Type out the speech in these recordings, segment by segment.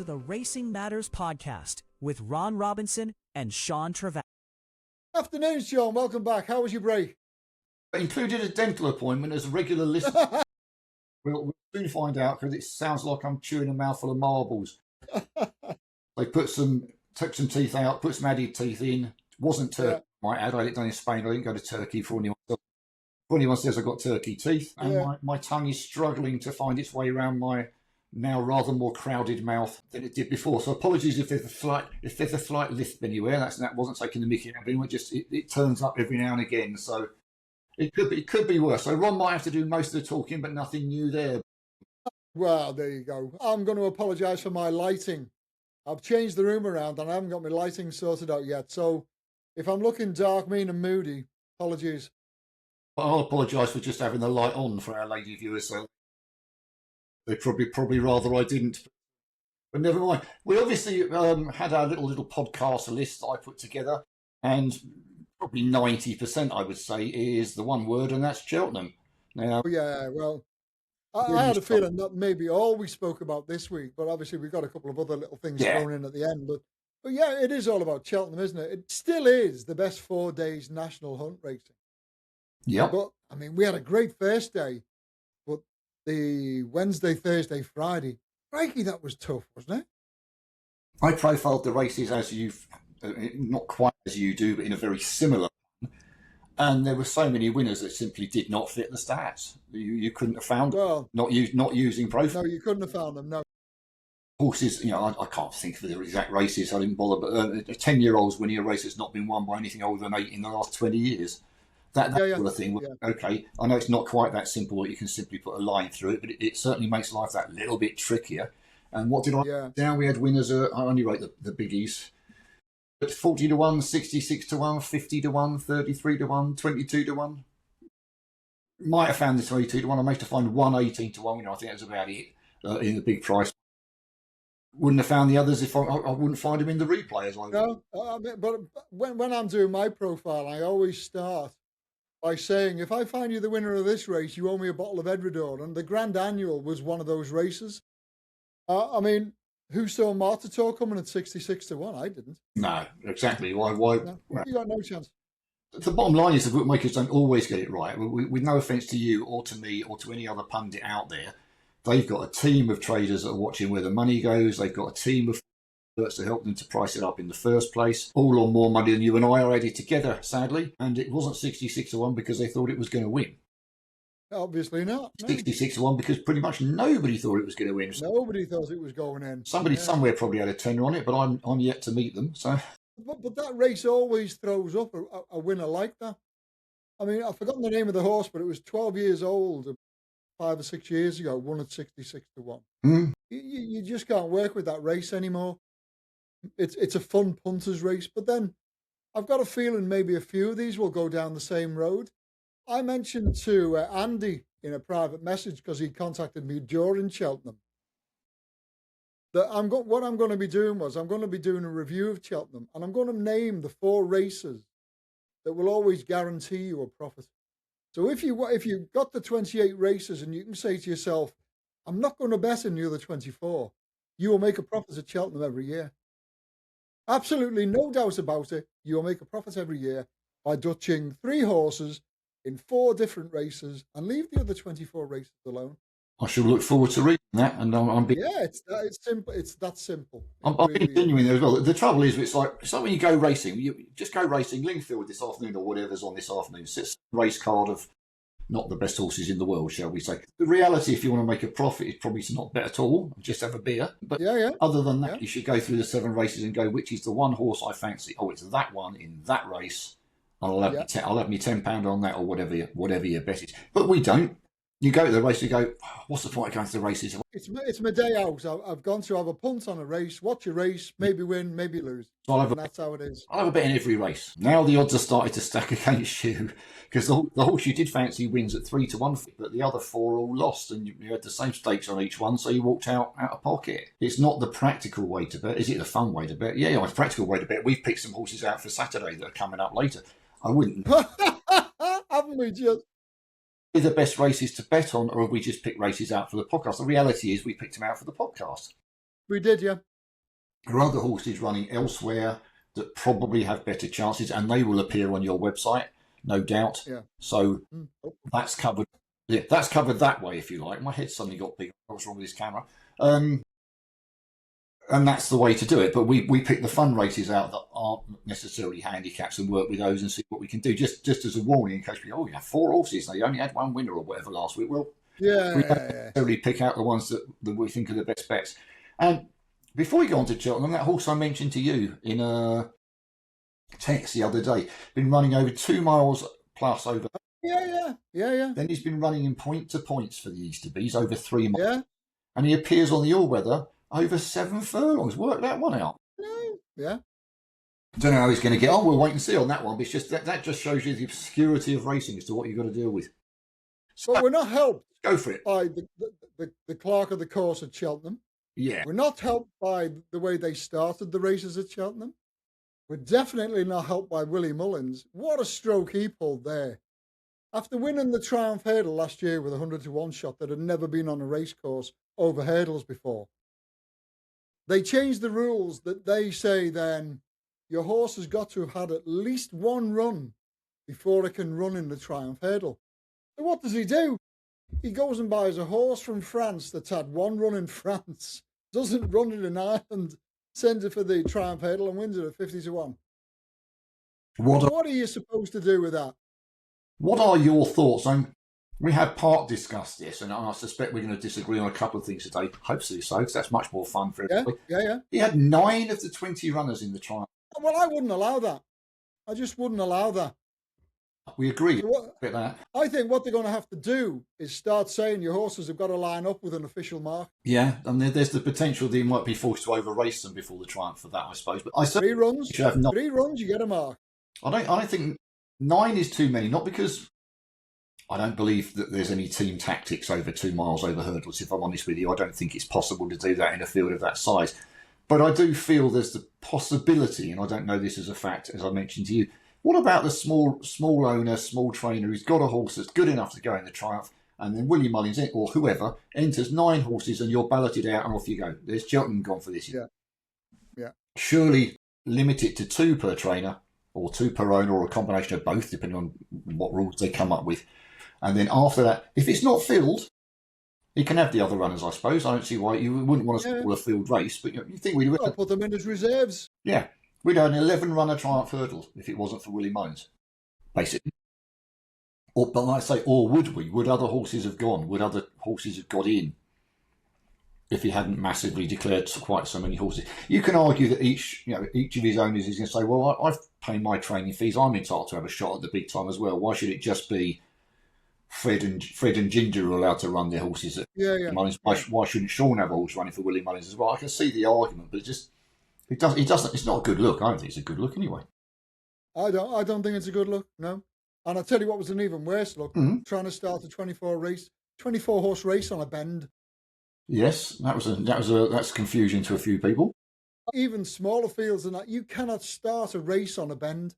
to the Racing Matters podcast with Ron Robinson and Sean Trevette. Afternoon, Sean. Welcome back. How was your break? I included a dental appointment as a regular listener. We'll soon find out because it sounds like I'm chewing a mouthful of marbles. They took some teeth out, put some added teeth in. Wasn't turkey, might add. I had it done in Spain. I didn't go to Turkey for anyone says I've got turkey teeth. And my tongue is struggling to find its way around my now rather more crowded mouth than it did before. So apologies if there's a slight lisp anywhere. That wasn't taking the mickey out of anyone. Just it turns up every now and again. So it could be worse. So Ron might have to do most of the talking, but nothing new there. Well, there you go. I'm going to apologise for my lighting. I've changed the room around and I haven't got my lighting sorted out yet. So if I'm looking dark, mean and moody, apologies. I'll apologise for just having the light on for our lady viewers. So they probably rather I didn't. But never mind. We obviously had our little podcast list that I put together, and probably 90%, I would say, is the one word, and that's Cheltenham. Now, yeah, well, I had a feeling that maybe all we spoke about this week, but obviously we've got a couple of other little things thrown in at the end. But yeah, it is all about Cheltenham, isn't it? It still is the best 4 days national hunt racing. Yeah. But, I mean, we had a great first day, but the Wednesday, Thursday, Friday, crikey, that was tough, wasn't it? I profiled the races as you've, not quite as you do, but in a very similar one. And there were so many winners that simply did not fit the stats. You couldn't have found them. Not using profile. No, you couldn't have found them, no. Horses, I can't think of the exact races, I didn't bother, but a 10-year-old's winning a race that's not been won by anything older than 8 in the last 20 years. That sort of thing. Okay, I know it's not quite that simple that you can simply put a line through it, but it certainly makes life that little bit trickier. And what did I down? We had winners, I only rate the biggies. But 40 to 1, 66 to 1, 50 to 1, 33 to 1, 22 to 1. Might have found the 22 to 1. I managed to find 118 to 1. I think that was about it in the big price. Wouldn't have found the others if I wouldn't find them in the replay as well. No, but when I'm doing my profile, I always start by saying, if I find you the winner of this race, you owe me a bottle of Edredor. And the Grand Annual was one of those races. I mean, who saw Martator coming at 66 to 1? I didn't. No, exactly. Why? No, you got no chance. The bottom line is the bookmakers don't always get it right. With no offence to you or to me or to any other pundit out there, they've got a team of traders that are watching where the money goes. They've got a team of experts to help them to price it up in the first place, all on more money than you and I are added together, sadly. And it wasn't 66 to 1 because they thought it was going to win. Obviously not. No. 66 to 1 because pretty much nobody thought it was going to win. Nobody thought it was going in. Somebody somewhere probably had a tenner on it, but I'm yet to meet them. So, but that race always throws up a winner like that. I mean, I've forgotten the name of the horse, but it was 12 years old 5 or 6 years ago, won at 66 to 1. Mm. You just can't work with that race anymore. It's a fun punters race, but then I've got a feeling maybe a few of these will go down the same road. I mentioned to Andy in a private message, because he contacted me during Cheltenham, that what I'm going to be doing a review of Cheltenham, and I'm going to name the 4 races that will always guarantee you a profit. So if you've got the 28 races and you can say to yourself, I'm not going to bet in the other 24, you will make a profit at Cheltenham every year. Absolutely no doubt about it. You will make a profit every year by dutching 3 horses in 4 different races and leave the other 24 races alone. I shall look forward to reading that. And it's simple. It's that simple. I'm continuing there as well. The trouble is, it's like when you go racing, you just go racing Lingfield this afternoon or whatever's on this afternoon. Sits race card of not the best horses in the world, shall we say. The reality, if you want to make a profit, is probably to not bet at all, just have a beer. But other than that, you should go through the 7 races and go, which is the one horse I fancy? Oh, it's that one in that race. I'll have me £10 on that, or whatever your bet is. But we don't. You go to the race, you go, what's the point of going to the races? It's my day out. I've gone to have a punt on a race, watch a race, maybe win, maybe lose. That's how it is. I'll have a bet in every race. Now the odds are starting to stack against you, because the horse you did fancy wins at 3 to 1, but the other 4 all lost, and you had the same stakes on each one, so you walked out of pocket. It's not the practical way to bet. Is it the fun way to bet? Yeah, it's a practical way to bet. We've picked some horses out for Saturday that are coming up later. I wouldn't. Haven't we just? The best races to bet on, or have we just picked races out for the podcast? The reality is we picked them out for the podcast. We did, yeah. There are other horses running elsewhere that probably have better chances, and they will appear on your website, no doubt. Yeah. So Oh. that's covered. Yeah, that's covered that way, if you like. My head suddenly got big. What's wrong with this camera? And that's the way to do it. But we pick the fun races out that aren't necessarily handicaps and work with those and see what we can do. Just as a warning, in case we, you have 4 horses, they only had 1 winner or whatever last week. Well, we don't necessarily pick out the ones that we think are the best bets. And before we go on to Cheltenham, that horse I mentioned to you in a text the other day, been running over 2 miles plus over. Yeah. Then he's been running in point to points for the Easter Bees over 3 miles. Yeah. And he appears on the all-weather over 7 furlongs. Work that one out. Yeah. Don't know how he's going to get on. We'll wait and see on that one. But it's just that just shows you the obscurity of racing as to what you've got to deal with. So but we're not helped. Go for it. By the clerk of the course at Cheltenham. Yeah. We're not helped by the way they started the races at Cheltenham. We're definitely not helped by Willie Mullins. What a stroke he pulled there. After winning the Triumph Hurdle last year with a 100-to-1 shot that had never been on a race course over hurdles before, they changed the rules that they say then your horse has got to have had at least 1 run before it can run in the Triumph Hurdle. So what does he do? He goes and buys a horse from France that's had 1 run in France, doesn't run it in Ireland, sends it for the Triumph Hurdle and wins it at 50-to-1. What are you supposed to do with that? What are your thoughts? We have part discussed this, and I suspect we're going to disagree on a couple of things today. Hopefully so, because that's much more fun for everybody. Yeah. He had 9 of the 20 runners in the Triumph. Well, I wouldn't allow that. I just wouldn't allow that. We agree with that. I think what they're going to have to do is start saying your horses have got to line up with an official mark. Yeah, and there's the potential that you might be forced to over-race them before the Triumph for that, I suppose. But 3 runs, you have 3 runs, you get a mark. I don't think 9 is too many. Not because I don't believe that there's any team tactics over 2 miles over hurdles. If I'm honest with you, I don't think it's possible to do that in a field of that size. But I do feel there's the possibility, and I don't know this as a fact, as I mentioned to you. What about the small owner, small trainer who's got a horse that's good enough to go in the Triumph, and then Willie Mullins or whoever enters 9 horses and you're balloted out and off you go? There's Cheltenham gone for this year. Yeah. Surely limit it to 2 per trainer or 2 per owner or a combination of both, depending on what rules they come up with. And then after that, if it's not filled, you can have the other runners, I suppose. I don't see why you wouldn't want to spoil a field race, but you think we'd put them in as reserves. Yeah. We'd have an 11-runner Triumph Hurdle if it wasn't for Willie Mullins, basically. But like I say, or would we? Would other horses have gone? Would other horses have got in if he hadn't massively declared quite so many horses? You can argue that each of his owners is going to say, well, I've paid my training fees. I'm entitled to have a shot at the big time as well. Why should it just be Fred and Ginger who are allowed to run their horses at Mullins? Why shouldn't Sean have a horse running for Willie Mullins as well? I can see the argument, but it doesn't. It's not a good look. I don't think it's a good look anyway. I don't think it's a good look. No. And I'll tell you what was an even worse look. Mm-hmm. Trying to start a 24 horse race on a bend. Yes, that's confusion to a few people. Even smaller fields than that, you cannot start a race on a bend,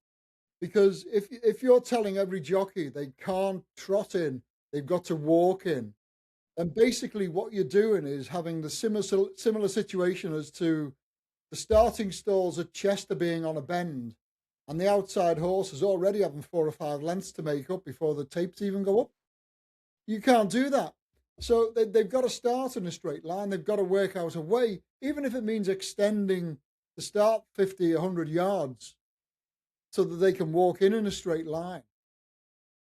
because if you're telling every jockey they can't trot in, they've got to walk in, and basically what you're doing is having the similar situation as to the starting stalls at Chester being on a bend, and the outside horses already having 4 or 5 lengths to make up before the tapes even go up. You can't do that. So they've got to start in a straight line. They've got to work out a way, even if it means extending the start 50, 100 yards so that they can walk in a straight line.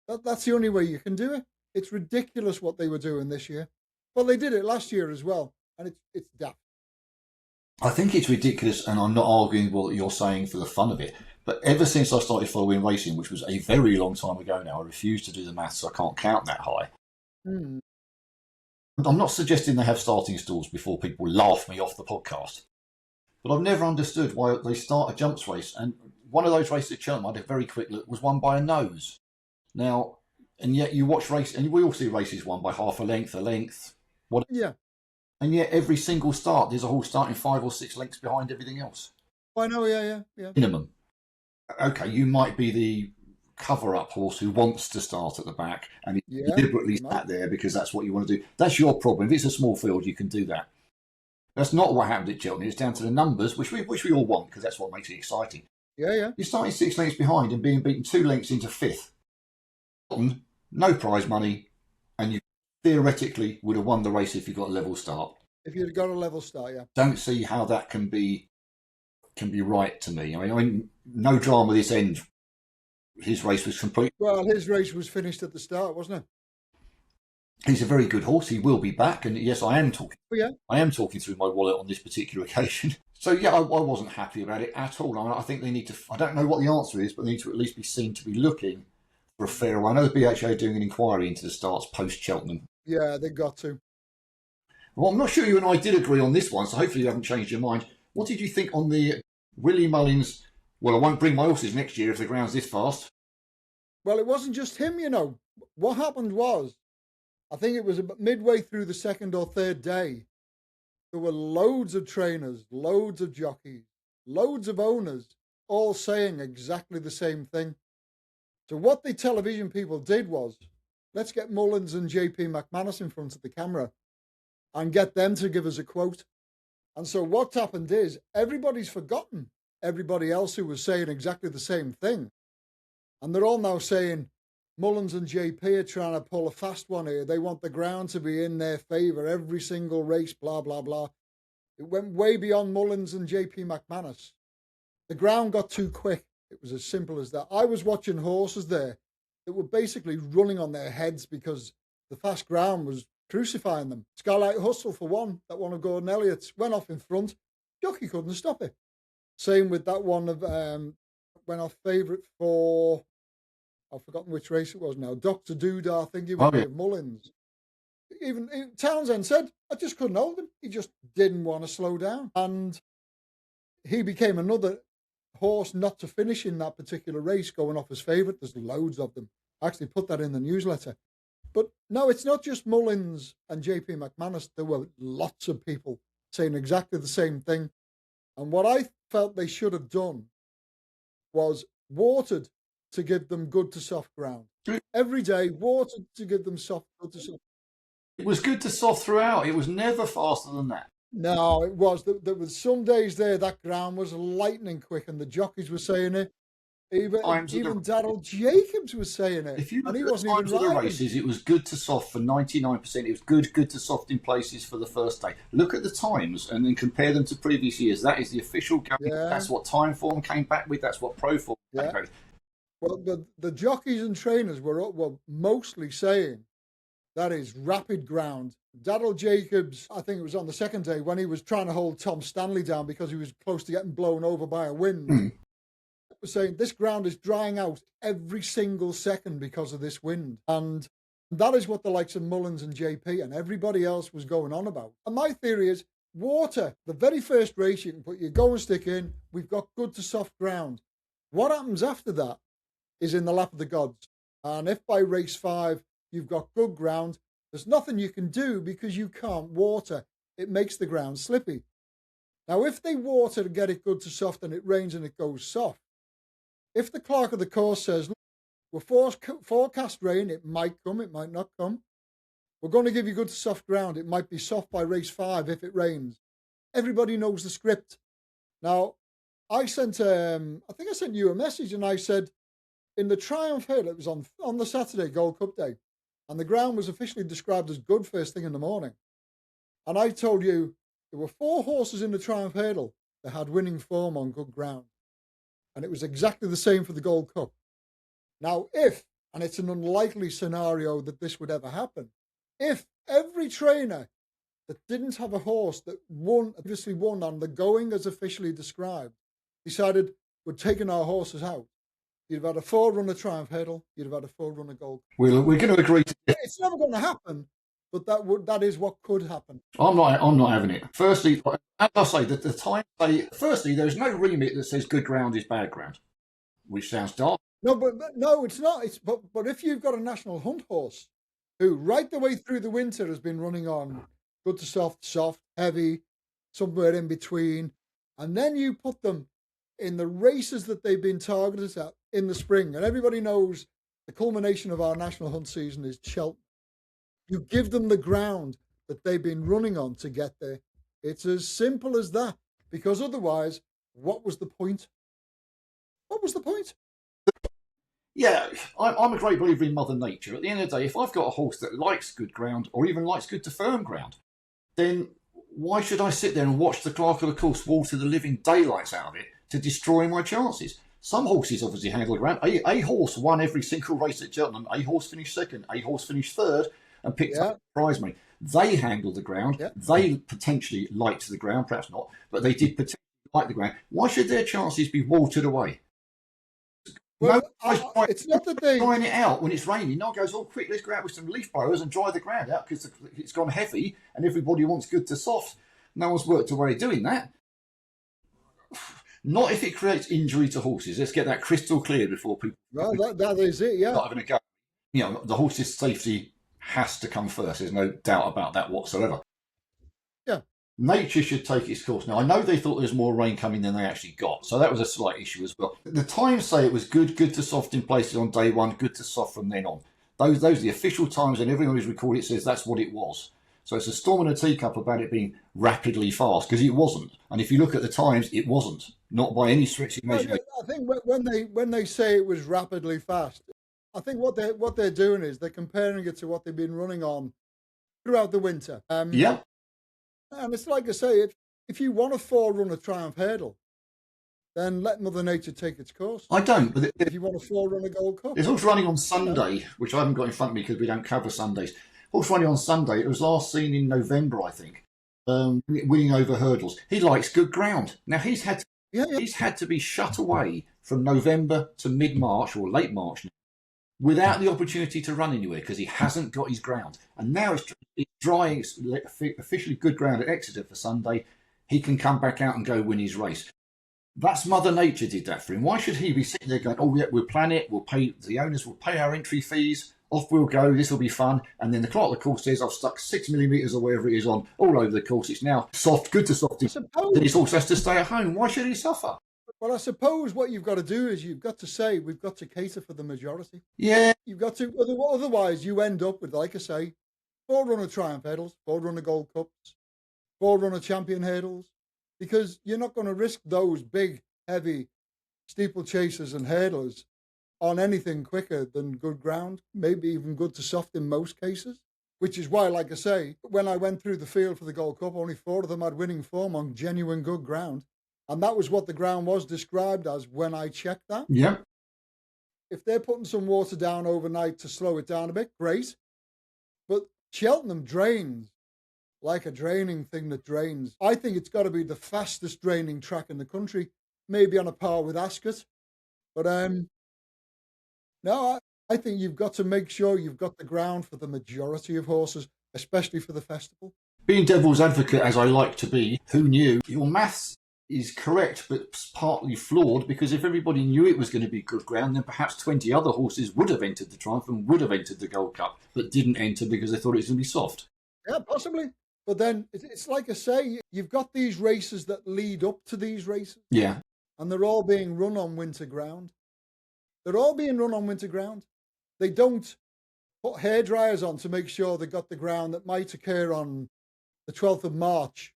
That's the only way you can do it. It's ridiculous what they were doing this year. Well, they did it last year as well, and it's daft. I think it's ridiculous, and I'm not arguing what you're saying for the fun of it, but ever since I started following racing, which was a very long time ago now, I refuse to do the maths, so I can't count that high. Mm. I'm not suggesting they have starting stalls before people laugh me off the podcast, but I've never understood why they start a jumps race, and one of those races at Cheltenham, I had a very quick look, was won by a nose. Now, and yet you watch race, and we all see races won by half a length, whatever. Yeah. And yet every single start, there's a horse starting 5 or 6 lengths behind everything else. I know, yeah. Minimum. Okay, you might be the cover-up horse who wants to start at the back and deliberately sat there because that's what you want to do. That's your problem. If it's a small field, you can do that. That's not what happened at Cheltenham. It's down to the numbers, which we all want, because that's what makes it exciting. Yeah. You're starting 6 lengths behind and being beaten 2 lengths into 5th. No prize money, and you theoretically would have won the race if you got a level start. If you'd got a level start, yeah. Don't see how that can be right to me. I mean, no drama this end. His race was complete. Well, his race was finished at the start, wasn't it? He's a very good horse. He will be back, and yes, I am talking. Oh, yeah. I am talking through my wallet on this particular occasion. So yeah, I wasn't happy about it at all. I think they need to. I don't know what the answer is, but they need to at least be seen to be looking for a fair one. I know the BHA are doing an inquiry into the starts post Cheltenham. Yeah, they got to. Well, I'm not sure you and I did agree on this one, so hopefully you haven't changed your mind. What did you think on the Willie Mullins? Well, I won't bring my horses next year if the ground's this fast. Well, it wasn't just him, you know. What happened was, I think it was about midway through the second or third day, there were loads of trainers, loads of jockeys, loads of owners, all saying exactly the same thing. So what the television people did was, let's get Mullins and JP McManus in front of the camera and get them to give us a quote. And so what's happened is everybody's forgotten everybody else who was saying exactly the same thing. And they're all now saying Mullins and JP are trying to pull a fast one here. They want the ground to be in their favour every single race, blah, blah, blah. It went way beyond Mullins and JP McManus. The ground got too quick. It was as simple as that. I was watching horses there that were basically running on their heads because the fast ground was crucifying them. Skylight Hustle, for one, that one of Gordon Elliott's, went off in front. Jockey couldn't stop it. Same with that one of went off favourite for, I've forgotten which race it was now, Dr. Doodah, I think he was with Mullins. Even Townsend said, I just couldn't hold him. He just didn't want to slow down. And he became another horse not to finish in that particular race, going off as favourite. There's loads of them. I actually put that in the newsletter. But no, it's not just Mullins and JP McManus. There were lots of people saying exactly the same thing. And what I felt they should have done was watered to give them good to soft ground. Every day, watered to give them good to soft. It was good to soft throughout. It was never faster than that. No, it was. There was some days there that ground was lightning quick, and the jockeys were saying it. Even Daryl Jacobs was saying it. If you look and he at wasn't the times even of the riding. races, it was good to soft for 99%. It was good to soft in places for the first day. Look at the times and then compare them to previous years. That is the official game. Yeah. That's what Time Form came back with. That's what Pro Form came back with. Well, the jockeys and trainers were mostly saying that is rapid ground. Daryl Jacobs, I think it was on the second day when he was trying to hold Tom Stanley down because he was close to getting blown over by a wind. Was saying this ground is drying out every single second because of this wind. And that is what the likes of Mullins and JP and everybody else was going on about. And my theory is water, the very first race you can put your go and stick in, we've got good to soft ground. What happens after that is in the lap of the gods. And if by race 5 you've got good ground, there's nothing you can do because you can't water. It makes the ground slippy. Now, if they water to get it good to soft and it rains and it goes soft, if the clerk of the course says, look, we're forecast rain, it might come, it might not come. We're going to give you good to soft ground. It might be soft by race 5 if it rains. Everybody knows the script. Now, I think I sent you a message and I said, in the Triumph Hill, it was on the Saturday, Gold Cup Day, and the ground was officially described as good first thing in the morning. And I told you there were 4 horses in the Triumph Hurdle that had winning form on good ground. And it was exactly the same for the Gold Cup. Now, and it's an unlikely scenario that this would ever happen, if every trainer that didn't have a horse that obviously won on the going as officially described, decided we're taking our horses out, you'd have had a 4-runner Triumph Hurdle, you'd have had a 4-runner Gold Cup. We're going to agree. It's never going to happen, but that is what could happen. I'm not having it. Firstly, as I say, the time say. Firstly, there's no remit that says good ground is bad ground, which sounds dark. No, but no, it's not. But if you've got a national hunt horse who right the way through the winter has been running on good to soft, heavy, somewhere in between, and then you put them in the races that they've been targeted at in the spring, and everybody knows the culmination of our national hunt season is Cheltenham. You give them the ground that they've been running on to get there. It's as simple as that. Because otherwise, what was the point? What was the point? Yeah, I'm a great believer in Mother Nature. At the end of the day, if I've got a horse that likes good ground or even likes good to firm ground, then why should I sit there and watch the clerk of the course water the living daylights out of it to destroy my chances? Some horses obviously handle the ground. A horse won every single race at Cheltenham. A horse finished second. A horse finished third and picked up prize money. They handled the ground. Yeah. They potentially liked the ground, perhaps not, but they did potentially like the ground. Why should their chances be watered away? Well, it's not that they drying it out when it's raining. No one goes, "Oh, quick, let's go out with some leaf blowers and dry the ground out because it's gone heavy and everybody wants good to soft." No one's worked away doing that. Not if it creates injury to horses. Let's get that crystal clear before people. Well, that is it. Yeah. Not having a go. You know, the horse's safety has to come first. There's no doubt about that whatsoever. Yeah. Nature should take its course. Now, I know they thought there was more rain coming than they actually got, so that was a slight issue as well. The times say it was good to soft in places on day one, good to soft from then on. Those are the official times, and everyone who's recorded it says that's what it was. So it's a storm in a teacup about it being rapidly fast, because it wasn't. And if you look at the times, it wasn't. Not by any stretch of imagination. I think when they say it was rapidly fast, I think what they're doing is they're comparing it to what they've been running on throughout the winter. Yeah. And it's like I say, if you want a 4-runner Triumph hurdle, then let Mother Nature take its course. I don't. But if you want a 4-runner Gold Cup. It's also running on Sunday, which I haven't got in front of me because we don't cover Sundays. Horse running on Sunday. It was last seen in November, I think, winning over hurdles. He likes good ground. Now, he's had to be shut away from November to mid-March or late March now, without the opportunity to run anywhere because he hasn't got his ground. And now it's drying, it's officially good ground at Exeter for Sunday. He can come back out and go win his race. That's Mother Nature did that for him. Why should he be sitting there going, "Oh, yeah, we'll plan it, the owners will pay our entry fees, off we'll go, this will be fun." And then the clerk of the course says, "I've stuck 6 millimetres or wherever it is on all over the course. It's now soft, good to soft." Then his horse has to stay at home. Why should he suffer? Well, I suppose what you've got to do is you've got to say we've got to cater for the majority. Yeah. You've got to, otherwise you end up with, like I say, 4-runner Triumph hurdles, 4-runner Gold Cups, 4-runner Champion hurdles, because you're not going to risk those big, heavy steeplechasers and hurdlers on anything quicker than good ground, maybe even good to soft in most cases. Which is why, like I say, when I went through the field for the Gold Cup, only 4 of them had winning form on genuine good ground. And that was what the ground was described as when I checked that. Yeah. If they're putting some water down overnight to slow it down a bit, great. But Cheltenham drains like a draining thing that drains. I think it's got to be the fastest draining track in the country, maybe on a par with Ascot. But no, I think you've got to make sure you've got the ground for the majority of horses, especially for the festival. Being devil's advocate, as I like to be, who knew? Your maths is correct, but partly flawed, because if everybody knew it was going to be good ground, then perhaps 20 other horses would have entered the Triumph and would have entered the Gold Cup, but didn't enter because they thought it was going to be soft. Yeah, possibly. But then it's like I say, you've got these races that lead up to these races. Yeah. And they're all being run on winter ground. They're all being run on winter ground. They don't put hairdryers on to make sure they've got the ground that might occur on the 12th of March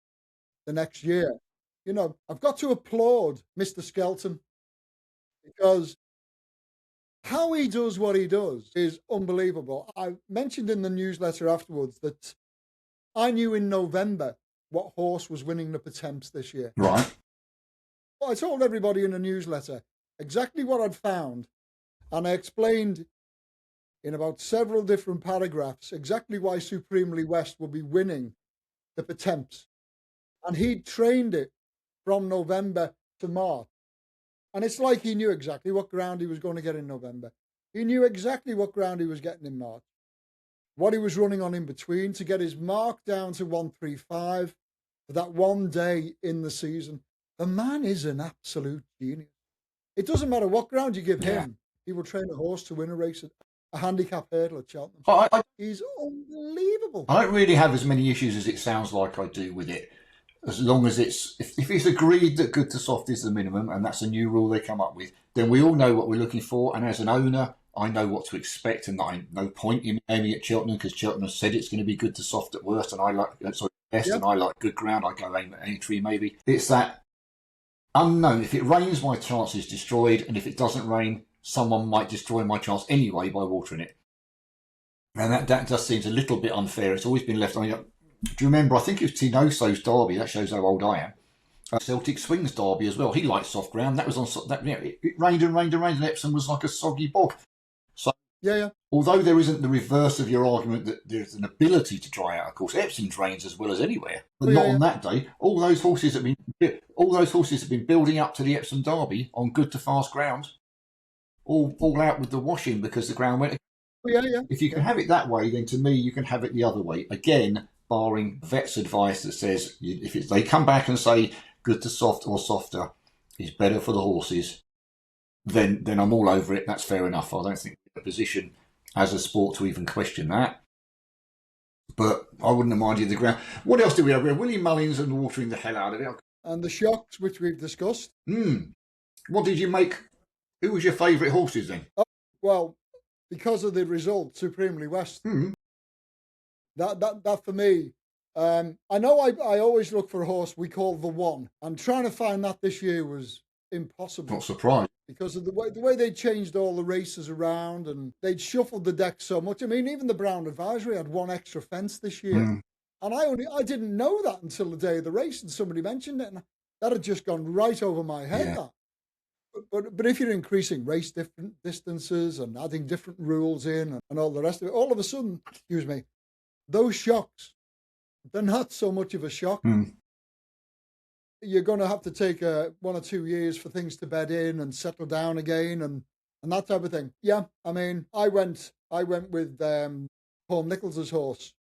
the next year. You know, I've got to applaud Mr. Skelton, because how he does what he does is unbelievable. I mentioned in the newsletter afterwards that I knew in November what horse was winning the Pertemps this year. Right. Well, I told everybody in the newsletter exactly what I'd found, and I explained in about several different paragraphs exactly why Supremely West would be winning the Pertemps. And he'd trained it from November to March. And it's like he knew exactly what ground he was going to get in November. He knew exactly what ground he was getting in March, what he was running on in between to get his mark down to 135 for that one day in the season. The man is an absolute genius. It doesn't matter what ground you give him, he will train a horse to win a race at a handicap hurdle at Cheltenham. He's unbelievable. I don't really have as many issues as it sounds like I do with it. As long as if it's agreed that good to soft is the minimum, and that's a new rule they come up with, then we all know what we're looking for. And as an owner, I know what to expect, and I no point in aiming at Cheltenham because Cheltenham said it's going to be good to soft at worst, and best, Yeah. and I like good ground. I go aim at entry maybe. It's that unknown. If it rains, my chance is destroyed, and if it doesn't rain, someone might destroy my chance anyway by watering it. And that just seems a little bit unfair. It's always been left. I mean, do you remember? I think it was Tinoso's derby. That shows how old I am. Celtic Swings derby as well. He liked soft ground. That was on that. It rained and rained and rained, and Epsom was like a soggy bog. So Yeah. although there isn't the reverse of your argument that there's an ability to dry out, of course, Epsom drains as well as anywhere, but not on that day. All those horses have been building up to the Epsom derby on good to fast ground, all out with the washing because the ground went. Yeah. If you can have it that way, then to me you can have it the other way. Again, barring vet's advice that says if they come back and say good to soft or softer is better for the horses, then I'm all over it. That's fair enough. I don't think we're in a position as a sport to even question that. But I wouldn't have minded the ground. What else do we have? We have Willie Mullins and watering the hell out of it. And the shocks, which we've discussed. What did you make? Who was your favourite horses then? Oh, well, because of the result, Supremely West. That for me. I know I always look for a horse we call the one. I'm trying to find that this year was impossible. Not surprised. Because of the way they changed all the races around and they'd shuffled the deck so much. I mean, even the Brown Advisory had one extra fence this year. And I didn't know that until the day of the race, and somebody mentioned it, and that had just gone right over my head. Yeah. That. But if you're increasing race different distances and adding different rules in and all the rest of it, all of a sudden, those shocks, they're not so much of a shock. You're going to have to take 1 or 2 years for things to bed in and settle down again and that type of thing. Yeah, I mean, I went with Paul Nichols's horse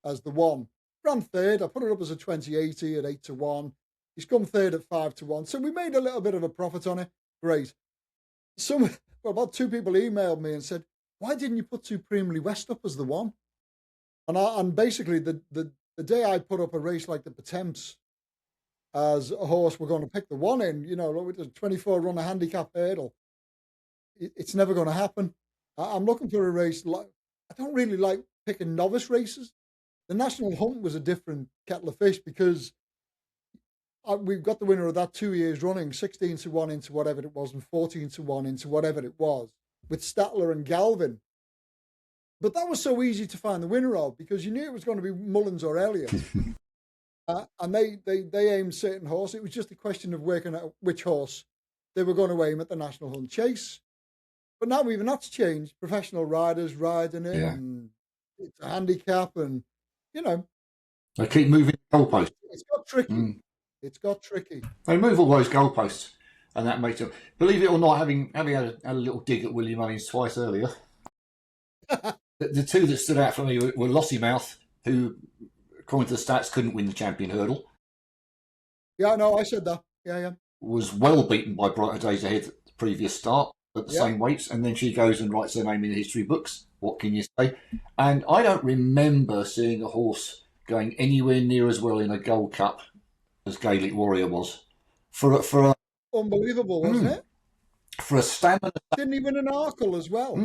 as the one. Ran third. I put it up as a 2080 at 8-1. He's come third at 5-1. So we made a little bit of a profit on it. Great. About 2 people emailed me and said, "Why didn't you put Supremely West up as the one?" And basically the day I put up a race like the Potemps as a horse we're going to pick the one in, with a 24 runner handicap hurdle, it's never going to happen. I'm looking for a race. I don't really like picking novice races. The National Hunt was a different kettle of fish because we've got the winner of that 2 years running, 16-1 into whatever it was and 14-1 into whatever it was with Statler and Galvin. But that was so easy to find the winner of because you knew it was going to be Mullins or Elliott. And they aimed certain horse. It was just a question of working out which horse they were going to aim at the National Hunt Chase. But now even that's changed. Professional riders riding it, and it's a handicap, and they keep moving the goalposts. It's got tricky. It's got tricky. They move all those goalposts, and that makes them. Believe it or not, having had a little dig at William Mullins twice earlier, the 2 that stood out for me were Lossiemouth, who, according to the stats, couldn't win the champion hurdle. Yeah, no, I said that. Yeah. Was well beaten by Brighter Days Ahead at the previous start at the same weights, and then she goes and writes her name in the history books. What can you say? And I don't remember seeing a horse going anywhere near as well in a Gold Cup as Gaelic Warrior was. For a unbelievable, wasn't it? For a stamina, didn't he win an Arkle as well?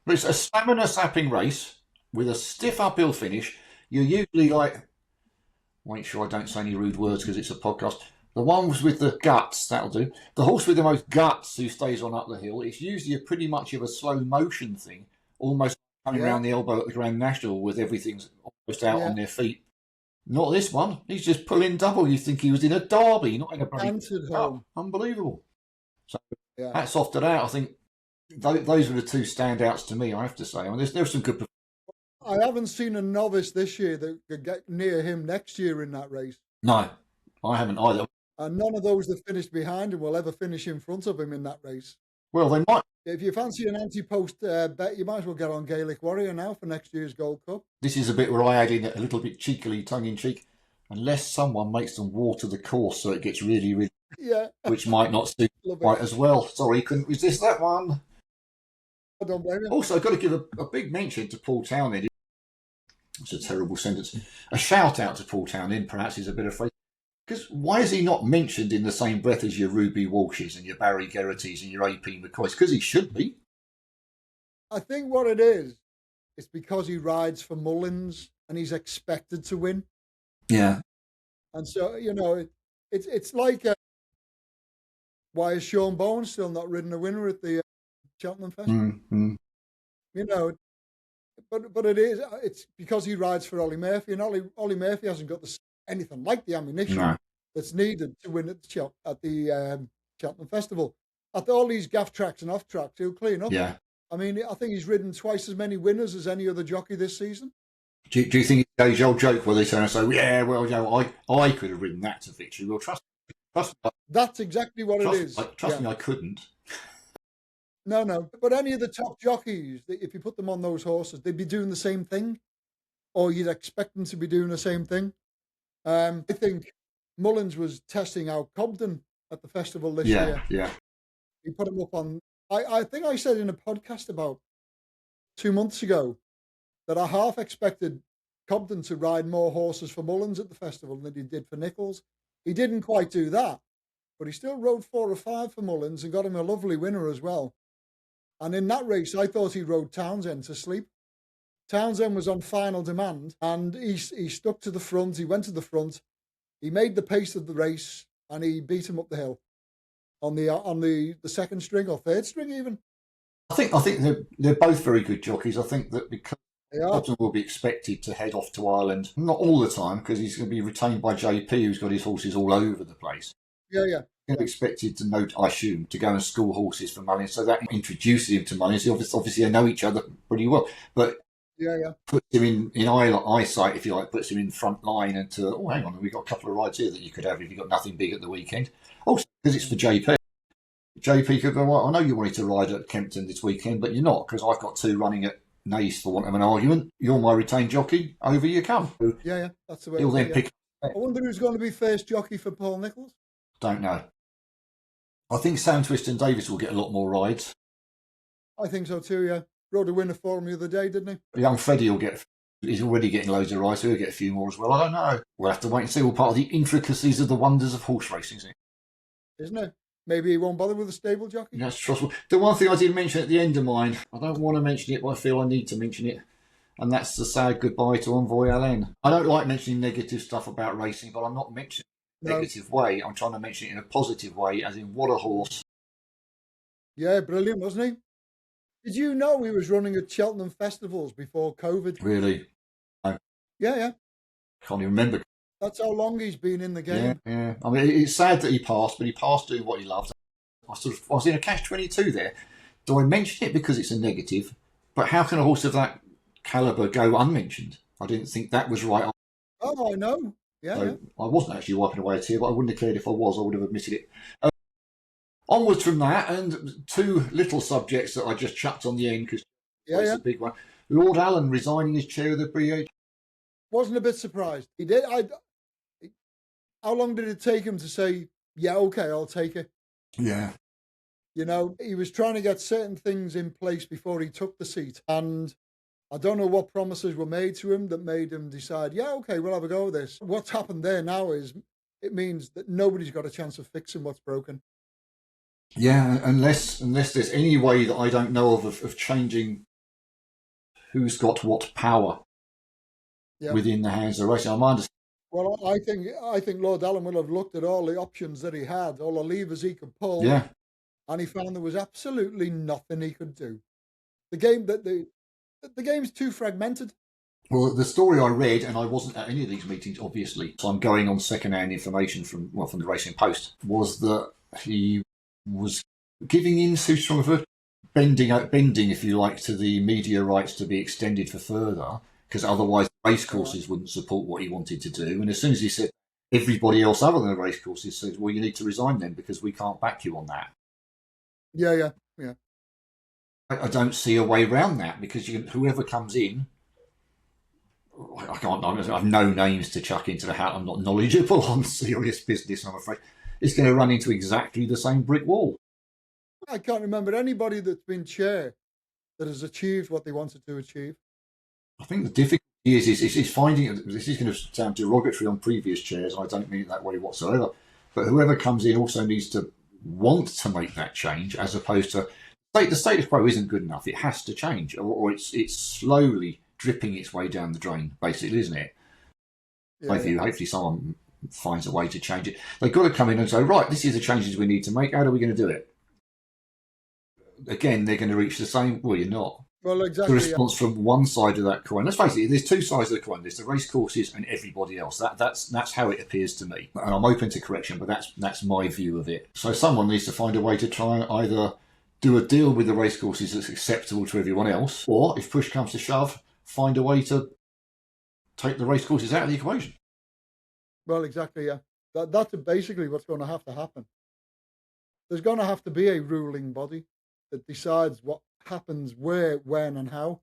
But it's a stamina sapping race with a stiff uphill finish. You're usually like, make sure I don't say any rude words because it's a podcast. The ones with the guts, that'll do. The horse with the most guts who stays on up the hill, it's usually a pretty much of a slow motion thing, almost coming around the elbow at the Grand National with everything's almost out on their feet. Not this one. He's just pulling double. You think he was in a derby, not in a bloody cup. Unbelievable. So hats off to that. I think those were the 2 standouts to me, I have to say. I mean, there's some good. I haven't seen a novice this year that could get near him next year in that race. No, I haven't either. And none of those that finished behind him will ever finish in front of him in that race. Well, they might. If you fancy an anti-post bet, you might as well get on Gaelic Warrior now for next year's Gold Cup. This is a bit where I add in a little bit cheekily, tongue-in-cheek, unless someone makes them water the course so it gets really, really... which might not suit quite as well. Sorry, couldn't resist that one. I don't blame you. Also, I've got to give a big mention to Paul Townend. It's a terrible sentence. A shout-out to Paul Townend, perhaps, is a bit of phrase. Because why is he not mentioned in the same breath as your Ruby Walshes and your Barry Geraghties and your AP McCoys? Because he should be. I think what it is, it's because he rides for Mullins and he's expected to win. Yeah. And so, it's like, why is Sean Bowen still not ridden a winner at the Cheltenham Festival? Mm-hmm. You know, but it's because he rides for Ollie Murphy, and Ollie Murphy hasn't got anything like the ammunition No. that's needed to win at the Cheltenham Festival. At all these gaff tracks and off tracks, he'll clean up. Yeah. I mean, I think he's ridden twice as many winners as any other jockey this season. Do you think it's the age old joke where they turn and say, yeah, well, I could have ridden that to victory? Well, trust me. That's exactly what it is. Trust me, I couldn't. No. But any of the top jockeys, if you put them on those horses, they'd be doing the same thing, or you'd expect them to be doing the same thing. I think Mullins was testing out Cobden at the festival this year. Yeah. He put him up on. I think I said in a podcast about 2 months ago that I half expected Cobden to ride more horses for Mullins at the festival than he did for Nichols. He didn't quite do that, but he still rode 4 or 5 for Mullins and got him a lovely winner as well. And in that race, I thought he rode Townsend to sleep. Townsend was on final demand, and he stuck to the front. He went to the front. He made the pace of the race, and he beat him up the hill on the second string or third string even. I think they're both very good jockeys. I think that because Yeah. Cobden will be expected to head off to Ireland, not all the time, because he's going to be retained by JP, who's got his horses all over the place. Yeah. He's going to be expected to know, I assume, to go and school horses for Mullins, so that introduces him to Mullins. Obviously, they know each other pretty well, but Yeah. puts him in eyesight, if you like, puts him in front line and hang on, we've got a couple of rides here that you could have if you've got nothing big at the weekend. Also, because it's for JP. JP could go, well, I know you wanted to ride at Kempton this weekend, but you're not, because I've got 2 running at Naas for want of an argument. You're my retained jockey. Over you come. Yeah. That's the way. He'll then pick. I wonder who's going to be first jockey for Paul Nichols. Don't know. I think Sam Twiston Davis will get a lot more rides. I think so too. Yeah, rode a winner for him the other day, didn't he? Young Freddie will get. He's already getting loads of rides, so he'll get a few more as well. I don't know. We'll have to wait and see. All part of the intricacies of the wonders of horse racing, Isn't it? Maybe he won't bother with a stable jockey. That's trustful. The one thing I did mention at the end of mine, I don't want to mention it, but I feel I need to mention it, and that's the sad goodbye to Envoy Alain. I don't like mentioning negative stuff about racing, but I'm not mentioning it in a negative way. I'm trying to mention it in a positive way, as in what a horse. Yeah, brilliant, wasn't he? Did you know he was running at Cheltenham festivals before COVID? Really? Yeah. Can't even remember. That's how long he's been in the game. Yeah. I mean, it's sad that he passed, but he passed doing what he loved. I was in a catch-22 there. Do I mention it because it's a negative? But how can a horse of that calibre go unmentioned? I didn't think that was right. Oh, I know. Yeah. I wasn't actually wiping away a tear, but I wouldn't have cared if I was. I would have admitted it. Onwards from that, and 2 little subjects that I just chucked on the end because it's a big one. Lord Allen resigning his chair of the BH. Wasn't a bit surprised. He did. How long did it take him to say, yeah, okay, I'll take it? Yeah. You know, he was trying to get certain things in place before he took the seat. And I don't know what promises were made to him that made him decide, yeah, okay, we'll have a go with this. What's happened there now is it means that nobody's got a chance of fixing what's broken. Yeah, unless there's any way that I don't know of changing who's got what power within the hands of racing. I'm understanding. Well, I think Lord Allen will have looked at all the options that he had, all the levers he could pull, and he found there was absolutely nothing he could do. The game's too fragmented. Well, the story I read, and I wasn't at any of these meetings, obviously, so I'm going on second-hand information from the Racing Post, was that he was giving in too strong of a bending, if you like, to the media rights to be extended for further, because otherwise racecourses wouldn't support what he wanted to do. And as soon as he said, everybody else other than the racecourses said, well, you need to resign then because we can't back you on that. Yeah. I don't see a way around that because whoever comes in, I have no names to chuck into the hat. I'm not knowledgeable on serious business, I'm afraid. It's going to run into exactly the same brick wall. I can't remember anybody that's been chair that has achieved what they wanted to achieve. I think the difficulty is finding, this is going to sound derogatory on previous chairs, and I don't mean it that way whatsoever, but whoever comes in also needs to want to make that change, as opposed to, the status quo isn't good enough, it has to change, or it's slowly dripping its way down the drain, basically, isn't it? my view. Hopefully someone finds a way to change it. They've got to come in and say, right, this is the changes we need to make. How are we going to do it? Again, they're going to reach the same. Well, you're not. Well, exactly. The response from one side of that coin. Let's face it. There's two sides of the coin. There's the race courses and everybody else. That's how it appears to me. And I'm open to correction, but that's my view of it. So someone needs to find a way to try and either do a deal with the race courses that's acceptable to everyone else, or if push comes to shove, find a way to take the race courses out of the equation. Well, exactly. Yeah, that's basically what's going to happen. There's going to have to be a ruling body that decides what happens where, when, and how.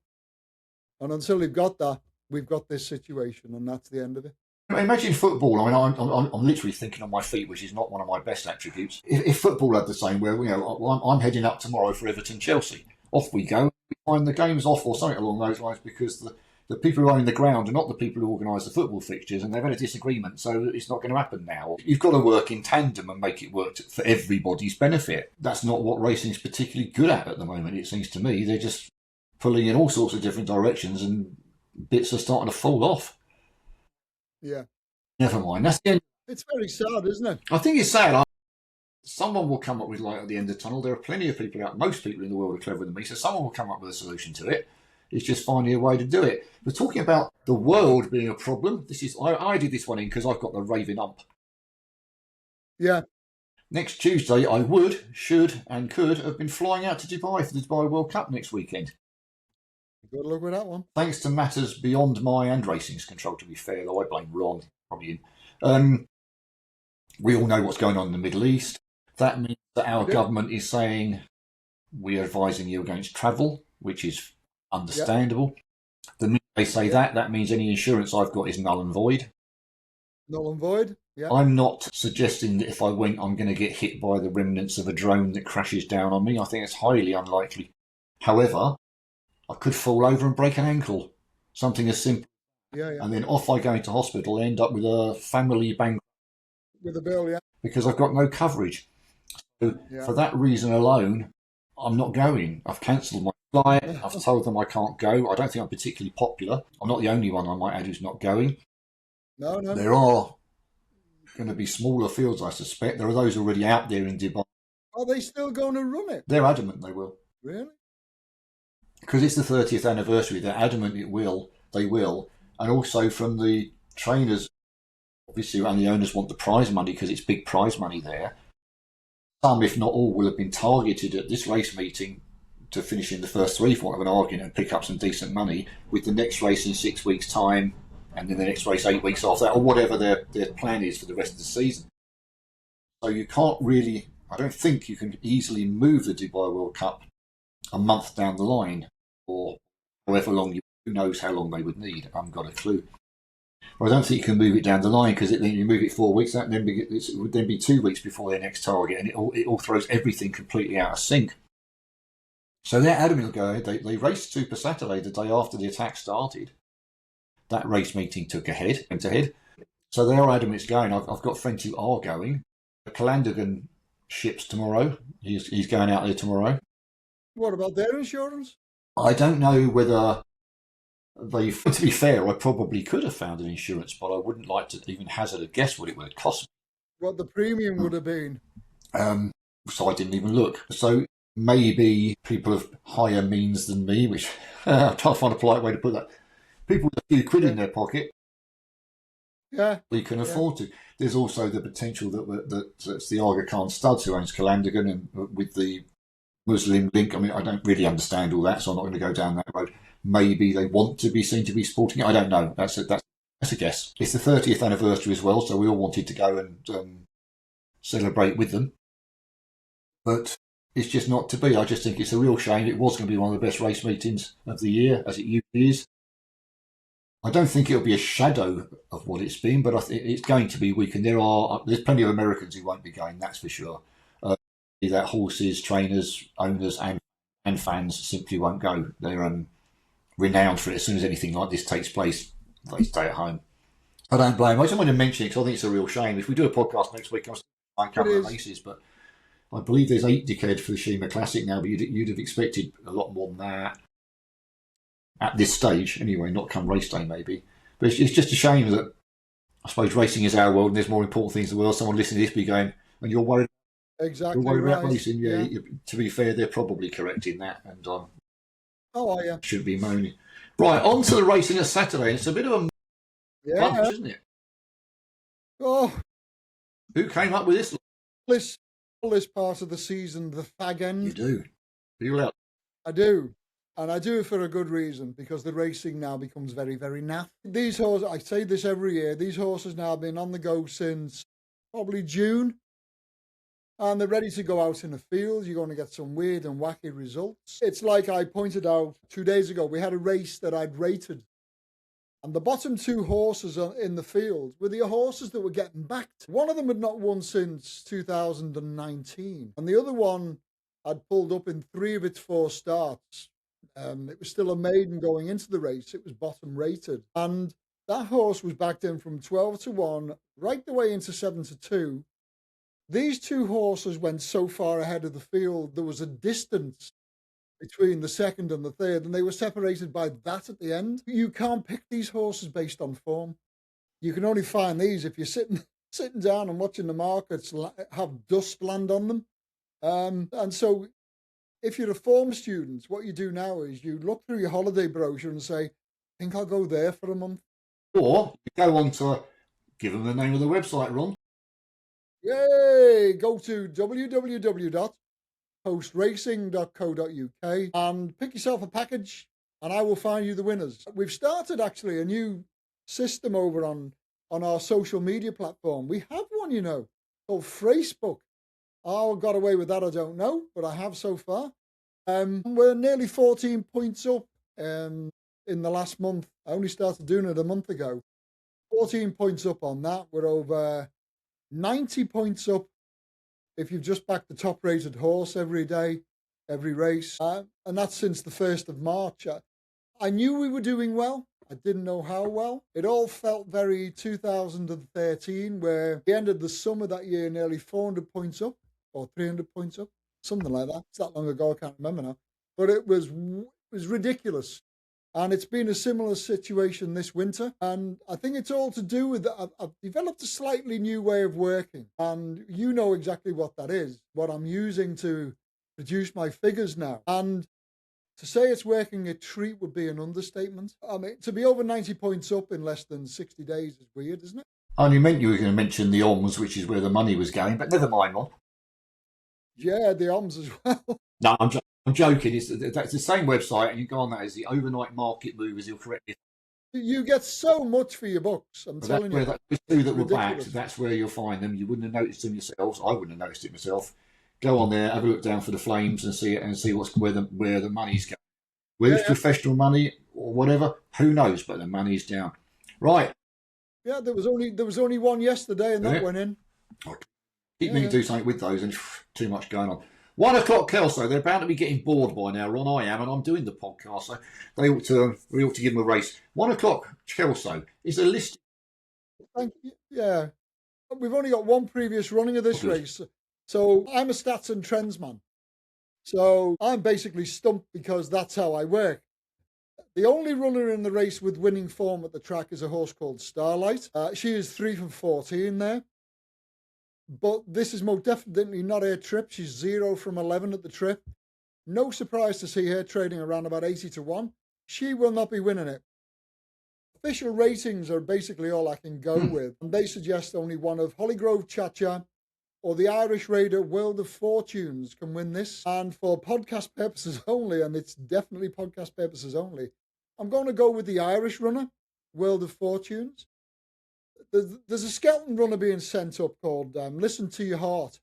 And until we've got that, we've got this situation, and that's the end of it. Imagine football. I mean, I'm literally thinking on my feet, which is not one of my best attributes. If football had the same, where I'm heading up tomorrow for Everton Chelsea, off we go. We find the game's off or something along those lines because the people who own the ground are not the people who organise the football fixtures, and they've had a disagreement, so it's not going to happen now. You've got to work in tandem and make it work for everybody's benefit. That's not what racing's particularly good at the moment, it seems to me. They're just pulling in all sorts of different directions, and bits are starting to fall off. Yeah. Never mind. That's the end. It's very sad, isn't it? I think it's sad. Someone will come up with light at the end of the tunnel. There are plenty of people out. Most people in the world are cleverer than me, so someone will come up with a solution to it. It's just finding a way to do it. We're talking about the world being a problem. I did this one in because I've got the raving ump. Yeah. Next Tuesday, I should, and could have been flying out to Dubai for the Dubai World Cup next weekend. Good luck with that one. Thanks to matters beyond my and racing's control, to be fair, though I blame Ron, probably in. We all know what's going on in the Middle East. That means that our government is saying we are advising you against travel, which is understandable. The minute they say that means any insurance I've got is null and void. Null and void? Yeah. I'm not suggesting that if I went, I'm going to get hit by the remnants of a drone that crashes down on me. I think it's highly unlikely. However, I could fall over and break an ankle. Something as simple. Yeah. And then off I go into hospital, end up with a family bank. With a bill, yeah. Because I've got no coverage. So for that reason alone, I'm not going. I've cancelled my flight. I've told them I can't go. I don't think I'm particularly popular. I'm not the only one, I might add, who's not going. No. There are going to be smaller fields, I suspect. There are those already out there in Dubai. Are they still going to run it? They're adamant they will. Really? Because it's the 30th anniversary. They're adamant they will. And also from the trainers, obviously, and the owners want the prize money because it's big prize money there. Some, if not all, will have been targeted at this race meeting to finish in the first three, for want of an argument, and pick up some decent money, with the next race in 6 weeks' time, and then the next race 8 weeks after that, or whatever their plan is for the rest of the season. So you can't really, I don't think you can easily move the Dubai World Cup a month down the line, or however long, who knows how long they would need. I haven't got a clue. I don't think you can move it down the line, because then you move it 4 weeks, it would then be 2 weeks before their next target, and it all throws everything completely out of sync. So they're adamant to go ahead. They raced Super Saturday the day after the attack started. That race meeting went ahead. So they are adamant it's going. I've got friends who are going. Calandigan ships tomorrow. He's going out there tomorrow. What about their insurance? I don't know whether to be fair, I probably could have found an insurance, but I wouldn't like to even hazard a guess what it would cost. What the premium would have been. So I didn't even look. So maybe people of higher means than me, which I'm trying to find a polite way to put that. People with a few quid in their pocket, we can afford to. There's also the potential that it's the Aga Khan Studs who owns Calandigan, and with the Muslim link, I mean, I don't really understand all that, so I'm not going to go down that road. Maybe they want to be seen to be supporting it. I don't know. That's a guess. It's the 30th anniversary as well, so we all wanted to go and celebrate with them. But it's just not to be. I just think it's a real shame. It was going to be one of the best race meetings of the year, as it usually is. I don't think it'll be a shadow of what it's been, but I think it's going to be weak. And there's plenty of Americans who won't be going, that's for sure. That horses, trainers, owners, and fans simply won't go. They're renowned for it. As soon as anything like this takes place, they stay at home. I don't blame them. I just wanted to mention it because I think it's a real shame. If we do a podcast next week, I'll try and cover the races, but I believe there's 8 decades for the Shima Classic now, but you'd have expected a lot more than that at this stage, anyway, not come race day maybe. But it's just a shame that I suppose racing is our world, and there's more important things in the world. Someone listening to this be going, and you're worried. Exactly You're worried right. about racing. Yeah. Yeah. To be fair, they're probably correct in that, and Oh, yeah. should be moaning. Right, on to the racing of Saturday. It's a bit of a bunch, isn't it? Oh, Who came up with this? this part of the season, the fag end. You do. Are you allowed? I do. And I do it for a good reason, because the racing now becomes very, very naff. These horses, I say this every year, these horses now have been on the go since probably June. And they're ready to go out in the field. You're going to get some weird and wacky results. It's like I pointed out 2 days ago, we had a race that I'd rated. And the bottom two horses in the field were the horses that were getting backed. One of them had not won since 2019. And the other one had pulled up in 3 of its 4 starts. It was still a maiden going into the race. It was bottom rated. And that horse was backed in from 12-1 right the way into 7-2. These 2 horses went so far ahead of the field, there was a distance between the second and the third, and they were separated by that at the end. You can't pick these horses based on form. You can only find these if you're sitting down and watching the markets have dust land on them. And so if you're a form student, what you do now is you look through your holiday brochure and say, I think I'll go there for a month. Or you go on to, give them the name of the website, Ron. Yay! Go to www.postracing.co.uk and pick yourself a package, and I will find you the winners. We've started actually a new system over on our social media platform. We have one, called Facebook. How I got away with that, I don't know, but I have so far. We're nearly 14 points up in the last month. I only started doing it a month ago. 14 points up on that. We're over 90 points up if you've just backed the top rated horse every day, every race. And that's since the 1st of March. I knew we were doing well. I didn't know how well. It all felt very 2013, where we ended the summer that year nearly 400 points up or 300 points up, something like that. It's that long ago, I can't remember now. But it was ridiculous. And it's been a similar situation this winter. And I think it's all to do with that. I've developed a slightly new way of working. And you know exactly what that is, what I'm using to produce my figures now. And to say it's working a treat would be an understatement. I mean, to be over 90 points up in less than 60 days is weird, isn't it? I only meant you were going to mention the OMS, which is where the money was going, but never mind, Ron. Yeah, the OMS as well. No, I'm joking. That's the same website, and you go on that as the overnight market movers. You'll correct me. You get so much for your books. I'm telling you. Those 2 that were backed, that's where you'll find them. You wouldn't have noticed them yourselves. I wouldn't have noticed it myself. Go on there, have a look down for the flames, and see where the money's going. Whether it's professional money or whatever, who knows? But the money's down. Right. Yeah, there was only one yesterday, and that went in. Keep meaning to do something with those, and too much going on. 1 o'clock Kelso, they're bound to be getting bored by now, Ron. I am, and I'm doing the podcast, so we ought to give them a race. 1 o'clock Kelso is a list. Thank you. Yeah, we've only got one previous running of this race, so I'm a stats and trends man. So I'm basically stumped because that's how I work. The only runner in the race with winning form at the track is a horse called Starlight. She is 3 from 14 there. But this is most definitely not her trip. She's 0 from 11 at the trip. No surprise to see her trading around about 80-1. She will not be winning it. Official ratings are basically all I can go with. And they suggest only one of Hollygrove Cha-Cha or the Irish Raider World of Fortunes can win this. And for podcast purposes only, and it's definitely podcast purposes only, I'm going to go with the Irish runner, World of Fortunes. There's a Skelton runner being sent up called Listen to Your Heart.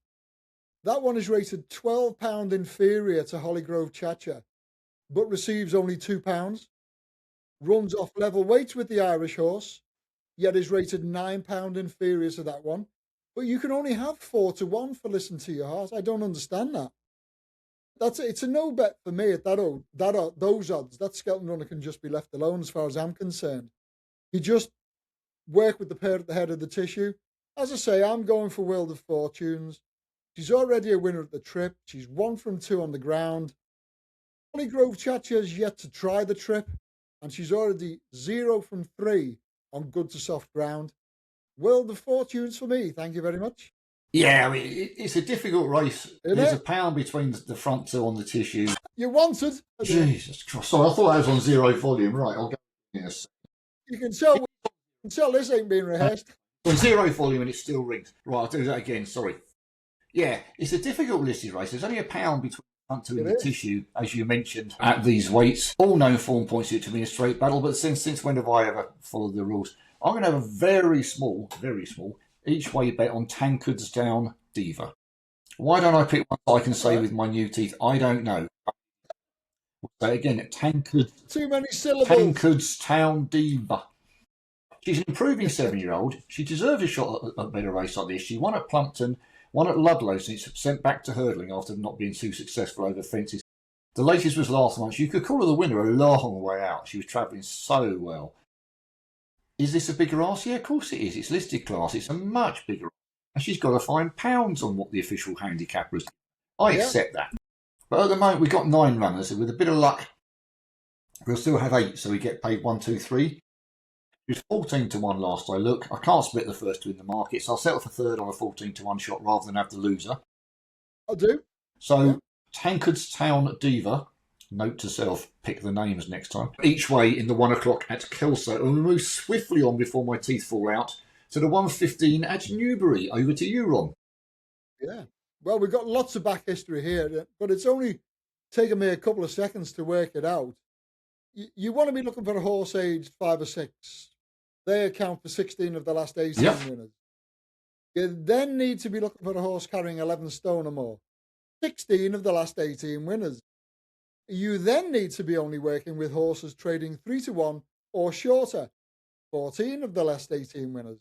That one is rated £12 inferior to Hollygrove Cha-Cha, but receives only £2. Runs off level weight with the Irish horse, yet is rated £9 inferior to that one. But you can only have 4-1 for Listen to Your Heart. I don't understand that. It's a no bet for me at those odds. That Skelton runner can just be left alone as far as I'm concerned. You just work with the pair at the head of the tissue. As I say, I'm going for World of Fortunes. She's already a winner at the trip. She's 1 from 2 on the ground. Hollygrove Cha-Cha has yet to try the trip, and she's already 0 from 3 on good to soft ground. World of Fortunes for me. Thank you very much. Yeah, I mean, it's a difficult race. Isn't There's it? a pound between the front two on the tissue. You wanted. Jesus Christ. Sorry, I thought that was on zero volume. Right, I'll go. Yes. You can tell this ain't been rehearsed. On zero volume and it still rings. Right, I'll do that again. Sorry. Yeah, it's a difficult listed race. There's only a pound between the front two and the tissue, as you mentioned, at these weights. All known form points it to be a straight battle, but since when have I ever followed the rules? I'm going to have a very small, each way bet on Tankard's Down Diva. Why don't I pick one I can say with my new teeth? I don't know. So again, Too many syllables. Tankard's Town Diva. She's an improving 7-year-old. She deserves a shot at a better race like this. She won at Plumpton, won at Ludlow since sent back to hurdling after not being too successful over fences. The latest was last month. You could call her the winner a long way out. She was travelling so well. Is this a bigger ask? Yeah, of course it is. It's listed class. It's a much bigger ask. And she's got to find pounds on what the official handicapper is. I accept that. But at the moment, we've got 9 runners. And with a bit of luck, we'll still have 8. So we get paid 1, 2, 3. It was 14 to 1 last I look. I can't split the first two in the market, so I'll settle for third on a 14 to 1 shot rather than have the loser. I'll do. So, Tankard's Town Diva, note to self, pick the names next time. Each way in the 1 o'clock at Kelso. And we move swiftly on before my teeth fall out to the 1:15 at Newbury. Over to you, Ron. Yeah. Well, we've got lots of back history here, but it's only taken me a couple of seconds to work it out. You want to be looking for a horse aged 5 or 6. They account for 16 of the last 18 winners. You then need to be looking for a horse carrying 11 stone or more. 16 of the last 18 winners. You then need to be only working with horses trading 3 to 1 or shorter. 14 of the last 18 winners.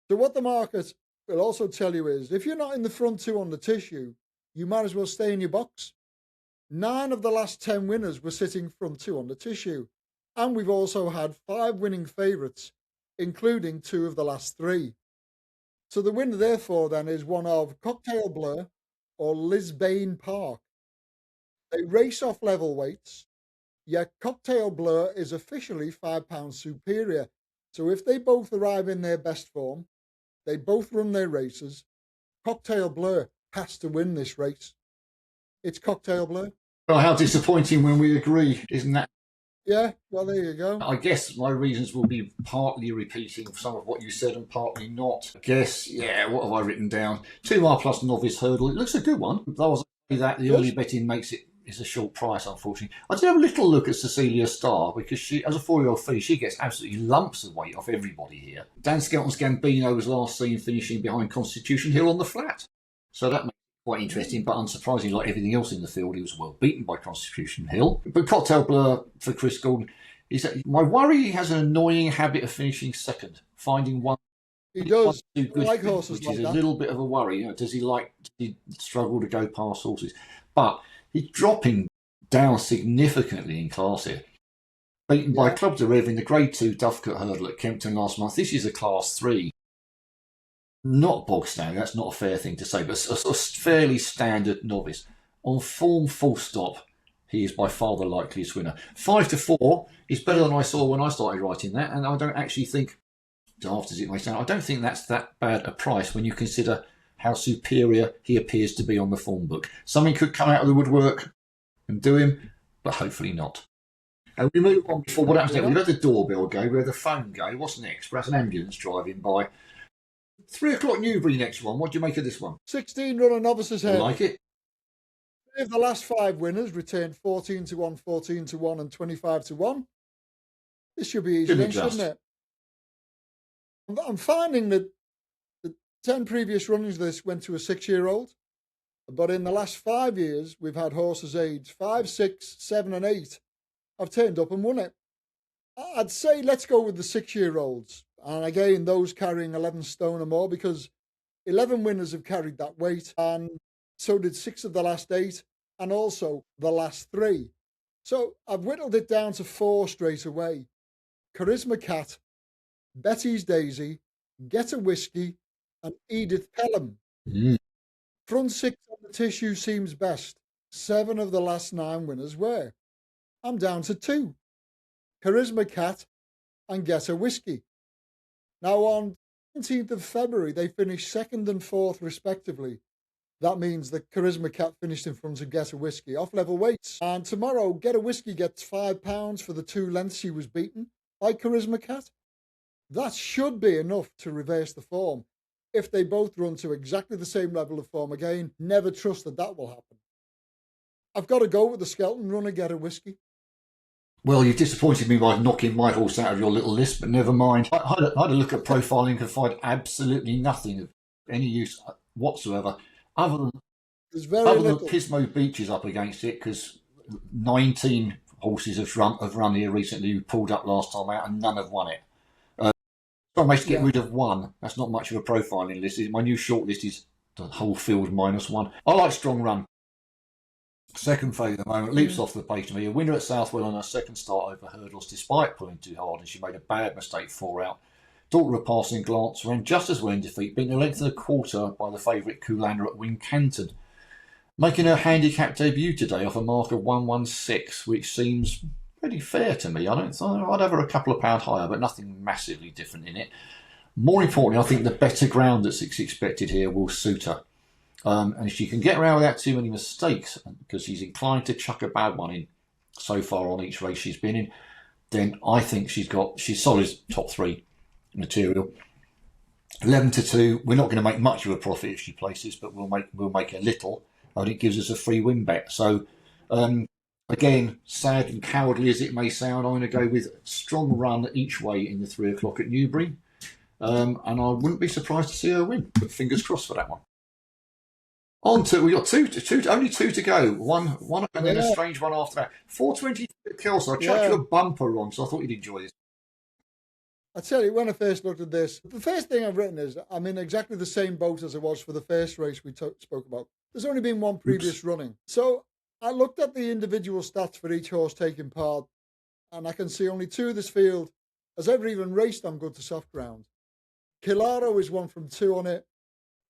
So what the market will also tell you is, if you're not in the front two on the tissue, you might as well stay in your box. 9 of the last 10 winners were sitting front two on the tissue. And we've also had 5 winning favourites, including 2 of the last 3. So the winner, therefore, then, is one of Cocktail Blur or Lisbane Park. They race off level weights, yet Cocktail Blur is officially £5 superior. So if they both arrive in their best form, they both run their races, Cocktail Blur has to win this race. It's Cocktail Blur. Well, how disappointing when we agree, isn't that? Yeah, well, there you go. I guess my reasons will be partly repeating some of what you said and partly not. I guess, what have I written down? 2 mile plus novice hurdle. It looks a good one. Though the early betting makes it is a short price, unfortunately. I did have a little look at Cecilia Starr because she, as a 4-year-old filly, she gets absolutely lumps of weight off everybody here. Dan Skelton's Gambino was last seen finishing behind Constitution Hill on the flat. So that makes it quite interesting, but unsurprisingly, like everything else in the field, he was well beaten by Constitution Hill. But Cocktail Blur for Chris Gordon, my worry, he has an annoying habit of finishing second, finding one. He does. Too good, like horses which like is that. a little bit of a worry. Does he struggle to go past horses? But he's dropping down significantly in class here. Beaten by Club de Rev in the Grade 2 Duffcote Hurdle at Kempton last month. This is a Class 3. Not bog standard, that's not a fair thing to say, but a fairly standard novice. On form, full stop, he is by far the likeliest winner. 5 to 4 is better than I saw when I started writing that, and I don't actually think, daft as it may sound, I don't think that's that bad a price when you consider how superior he appears to be on the form book. Something could come out of the woodwork and do him, but hopefully not. And we move on before what happens next. We've had the doorbell go, we had the phone go. What's next? Perhaps an ambulance driving by. 3 o'clock Newbury next one. What do you make of this one? 16 runner novices I here. like it. If the last 5 winners returned 14 to 1, 14 to 1, and 25 to 1, this should be easy, shouldn't it? I'm finding that the 10 previous runnings of this went to a 6-year-old, but in the last 5 years, we've had horses aged 5, 6, 7, and 8 have turned up and won it. I'd say let's go with the 6-year-olds. And again, those carrying 11 stone or more, because 11 winners have carried that weight, and so did 6 of the last 8, and also the last 3. So I've whittled it down to 4 straight away. Charisma Cat, Betty's Daisy, Get a Whiskey, and Edith Pelham. Front 6 on the tissue seems best. 7 of the last 9 winners were. I'm down to 2. Charisma Cat and Get a Whiskey. Now on 17th of February, they finished 2nd and 4th, respectively. That means the Charisma Cat finished in front of Get a Whiskey off level weights. And tomorrow, Get a Whiskey gets £5 for the 2 lengths she was beaten by Charisma Cat. That should be enough to reverse the form. If they both run to exactly the same level of form again, never trust that will happen. I've got to go with the Skelton runner, Get a Whiskey. Well, you've disappointed me by knocking my horse out of your little list, but never mind. I had a look at profiling and could find absolutely nothing of any use whatsoever, other than Pismo Beach is up against it, because 19 horses have run here recently who pulled up last time out and none have won it. So I managed to get rid of one. That's not much of a profiling list. My new short list is the whole field -1. I like Strong Run. Second favourite at the moment, leaps off the page to me. A winner at Southwell on her second start over hurdles despite pulling too hard, and she made a bad mistake 4 out. Daughter of Passing Glance ran just as well in defeat, beating a length and a quarter by the favourite Kuhlander at Wincanton. Making her handicap debut today off a mark of 116, which seems pretty fair to me. I'd have her a couple of pound higher, but nothing massively different in it. More importantly, I think the better ground that's expected here will suit her. And if she can get around without too many mistakes, because she's inclined to chuck a bad one in so far on each race she's been in, then I think she's solid top 3 material. 11-2. We're not going to make much of a profit if she places, but we'll make a little, and it gives us a free win bet. So again, sad and cowardly as it may sound, I'm going to go with Strong Run each way in the 3 o'clock at Newbury, and I wouldn't be surprised to see her win. But fingers crossed for that one. On to, we got only two to go. One, and then a strange one after that. 420 Kelso. I chucked you a bumper on, so I thought you'd enjoy this. I tell you, when I first looked at this, the first thing I've written is I'm in exactly the same boat as I was for the first race we spoke about. There's only been one previous running. So I looked at the individual stats for each horse taking part, and I can see only 2 of this field has ever even raced on good to soft ground. Kilaro is 1 from 2 on it.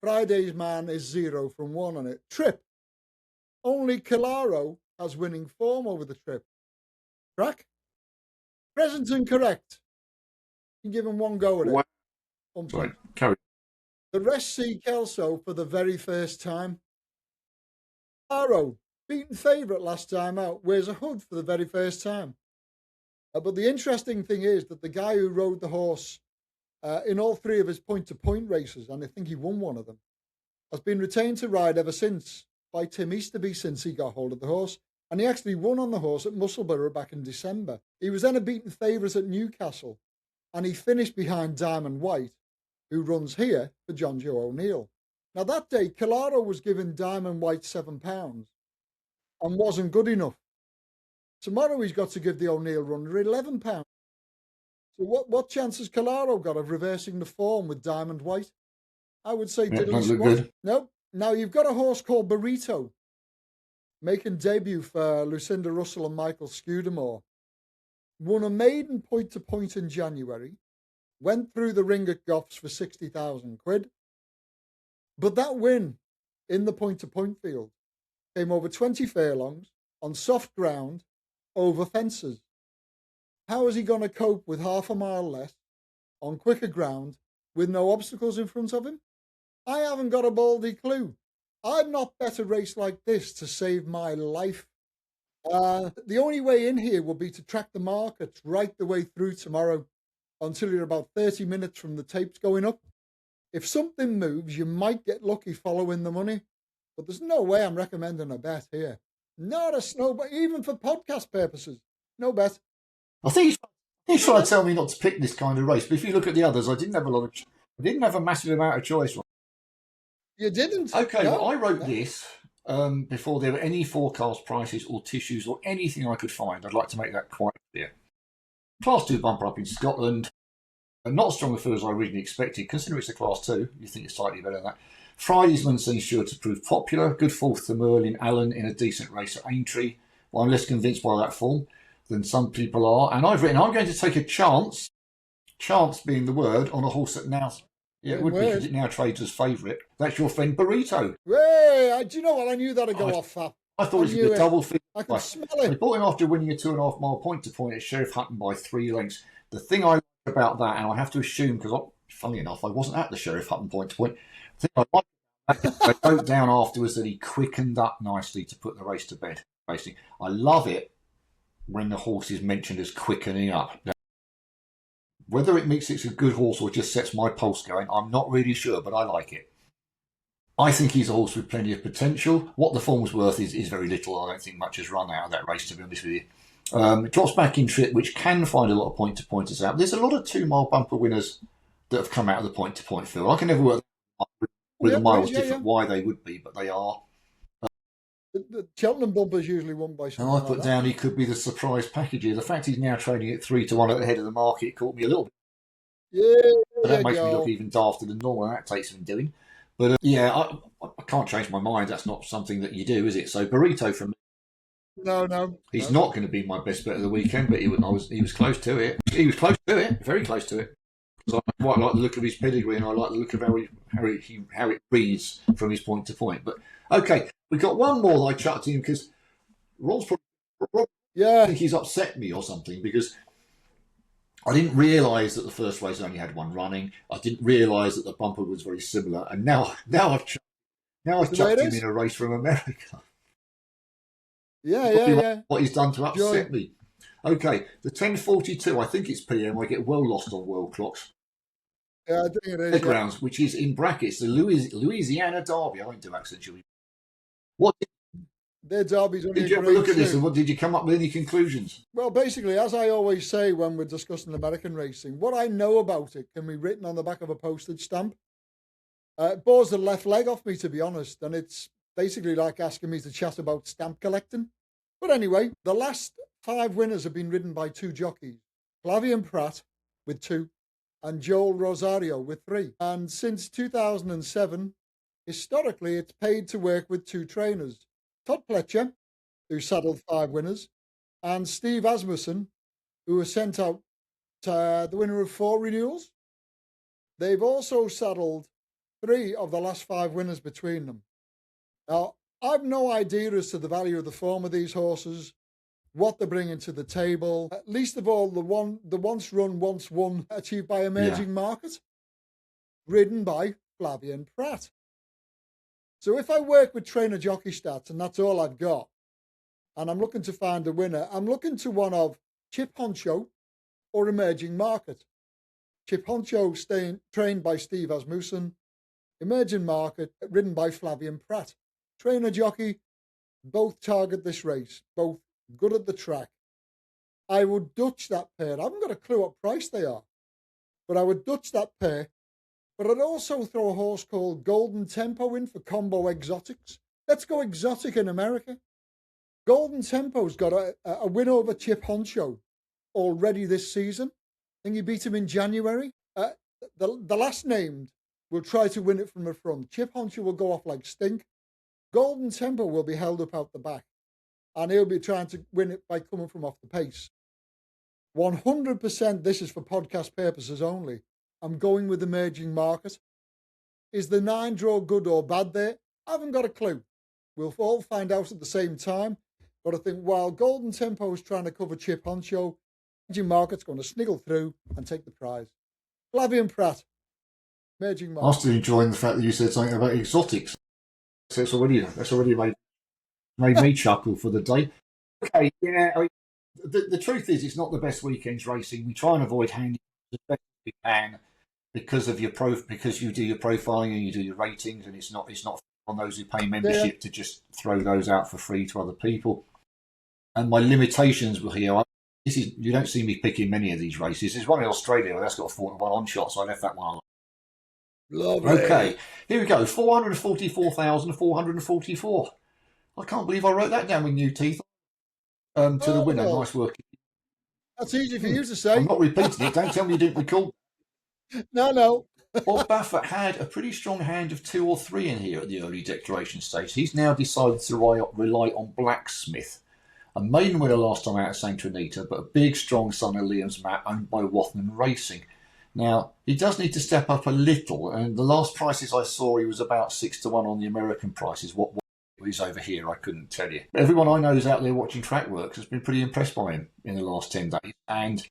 Friday's Man is 0 from 1 on it. Trip. Only Kilaro has winning form over the trip. Track? Present and correct. You can give him 1 go at it. Sorry, carry. The rest see Kelso for the very first time. Kilaro, beaten favourite last time out, wears a hood for the very first time. But the interesting thing is that the guy who rode the horse in all 3 of his point-to-point races, and I think he won 1 of them, has been retained to ride ever since by Tim Easterby since he got hold of the horse. And he actually won on the horse at Musselburgh back in December. He was then a beaten favourite at Newcastle, and he finished behind Diamond White, who runs here for John Joe O'Neill. Now that day, Kilaro was given Diamond White £7 and wasn't good enough. Tomorrow he's got to give the O'Neill runner £11. So what chance has Kilaro got of reversing the form with Diamond White? I would say diddly squat. No. Now you've got a horse called Burrito, making debut for Lucinda Russell and Michael Scudamore. Won a maiden point-to-point in January, went through the ring at Goffs for 60,000 quid. But that win in the point-to-point field came over 20 furlongs on soft ground over fences. How is he going to cope with half a mile less on quicker ground with no obstacles in front of him? I haven't got a baldy clue. I'd not bet a race like this to save my life. The only way in here will be to track the markets right the way through tomorrow until you're about 30 minutes from the tapes going up. If something moves, you might get lucky following the money, but there's no way I'm recommending a bet here. Not a snowball, even for podcast purposes. No bet. I think he's trying to tell me not to pick this kind of race, but if you look at the others, I didn't have a massive amount of choice. You didn't? Okay, no. Well, I wrote this before there were any forecast prices or tissues or anything I could find. I'd like to make that quite clear. Class 2 bumper up in Scotland. Not as strong a field as I originally expected. Considering it's a Class 2, you think it's slightly better than that. Friday's Man seems sure to prove popular. Good 4th to Merlin Allen in a decent race at Aintree. Well, I'm less convinced by that form than some people are. And I've written, I'm going to take a chance being the word, on a horse that now... Yeah, it would be, because it now trades as favourite. That's your friend Burrito. Hey, do you know what? I knew that'd go off that. I thought it was a double figure. I can smell it. They bought him after winning a 2.5 mile point-to-point at Sheriff Hutton by 3 lengths. The thing I like about that, and I have to assume, because Funny enough, I wasn't at the Sheriff Hutton point to point. I think I wrote down afterwards that he quickened up nicely to put the race to bed. Basically, I love it when the horse is mentioned as quickening up. Now, whether it makes it a good horse or just sets my pulse going, I'm not really sure, but I like it. I think he's a horse with plenty of potential. What the form's worth is very little. I don't think much has run out of that race, to be honest with you. It drops back in trip, which can find a lot of point-to-pointers out. There's a lot of 2-mile bumper winners that have come out of the point-to-point field. I can never work with the miles different why they would be, but they are. The Cheltenham bumper is usually won by someone. And I put down he could be the surprise packager. The fact he's now trading at 3-1 at the head of the market caught me a little bit. Yeah, that makes me look even dafter than normal, and that takes some doing. But I can't change my mind. That's not something that you do, is it? So Burrito from me. No. He's not going to be my best bet of the weekend, but he was close to it. He was close to it, very close to it. So I quite like the look of his pedigree, and I like the look of how it reads from his point to point. But okay, we got one more that I chucked in because Ron's probably I think he's upset me or something because I didn't realise that the first race only had one running. I didn't realise that the bumper was very similar, and now I've chucked him in a race from America. Yeah. What he's done to upset me. Okay, the 10:42. I think it's PM. I get well lost on world clocks. Yeah, I think it is. Fairgrounds, which is in brackets the Louisiana Derby. I won't do accents. What? Their derby's only. Did you have a look at this, and what did you come up with? Any conclusions? Well, basically, as I always say when we're discussing American racing, what I know about it can be written on the back of a postage stamp. It bores the left leg off me, to be honest, and it's basically like asking me to chat about stamp collecting. But anyway, the last 5 winners have been ridden by 2 jockeys, Flavien Prat with 2 and Joel Rosario with 3. And since 2007, historically, it's paid to work with 2 trainers, Todd Pletcher, who saddled 5 winners, and Steve Asmussen, who was sent out the winner of 4 renewals. They've also saddled 3 of the last 5 winners between them. Now, I've no idea as to the value of the form of these horses, what they're bringing to the table. Least of all, the once run, once won, achieved by Emerging Market, ridden by Flavien Prat. So if I work with trainer jockey stats and that's all I've got, and I'm looking to find a winner, I'm looking to one of Chip Honcho or Emerging Market. Chip Honcho trained by Steve Asmussen, Emerging Market ridden by Flavien Prat. Trainer jockey, both target this race, both good at the track. I would Dutch that pair. I haven't got a clue what price they are, but I would Dutch that pair. But I'd also throw a horse called Golden Tempo in for combo exotics. Let's go exotic in America. Golden Tempo's got a win over Chip Honcho already this season. I think he beat him in January. The last named will try to win it from the front. Chip Honcho will go off like stink. Golden Tempo will be held up out the back, and he'll be trying to win it by coming from off the pace. 100%, this is for podcast purposes only. I'm going with Emerging Market. Is the 9 draw good or bad there? I haven't got a clue. We'll all find out at the same time. But I think while Golden Tempo is trying to cover Chip Honcho, Emerging Market's going to sniggle through and take the prize. Flavien Prat, Emerging Market. I'm still enjoying the fact that you said something about exotics. So that's already made me chuckle for the day. Okay, the truth is, it's not the best weekends racing. We try and avoid handing as best as we can because you do your profiling and you do your ratings, and it's not on those who pay membership to just throw those out for free to other people. And my limitations were here. You don't see me picking many of these races. There's one in Australia that's got a 4-1 on shot, so I left that one on. Lovely. Okay, here we go. 444,444. I can't believe I wrote that down with new teeth. To the winner. Well, nice work. That's easy for you to say. I'm not repeating it. Don't tell me you didn't record. No. Bob Baffert had a pretty strong hand of 2 or 3 in here at the early declaration stage. He's now decided to rely on Blacksmith. A maiden winner last time out at St. Anita, but a big, strong son of Liam's Map owned by Wathenham Racing. Now, he does need to step up a little, and the last prices I saw, he was about 6-1 on the American prices. What he's over here, I couldn't tell you. Everyone I know who's out there watching Trackworks has been pretty impressed by him in the last 10 days, and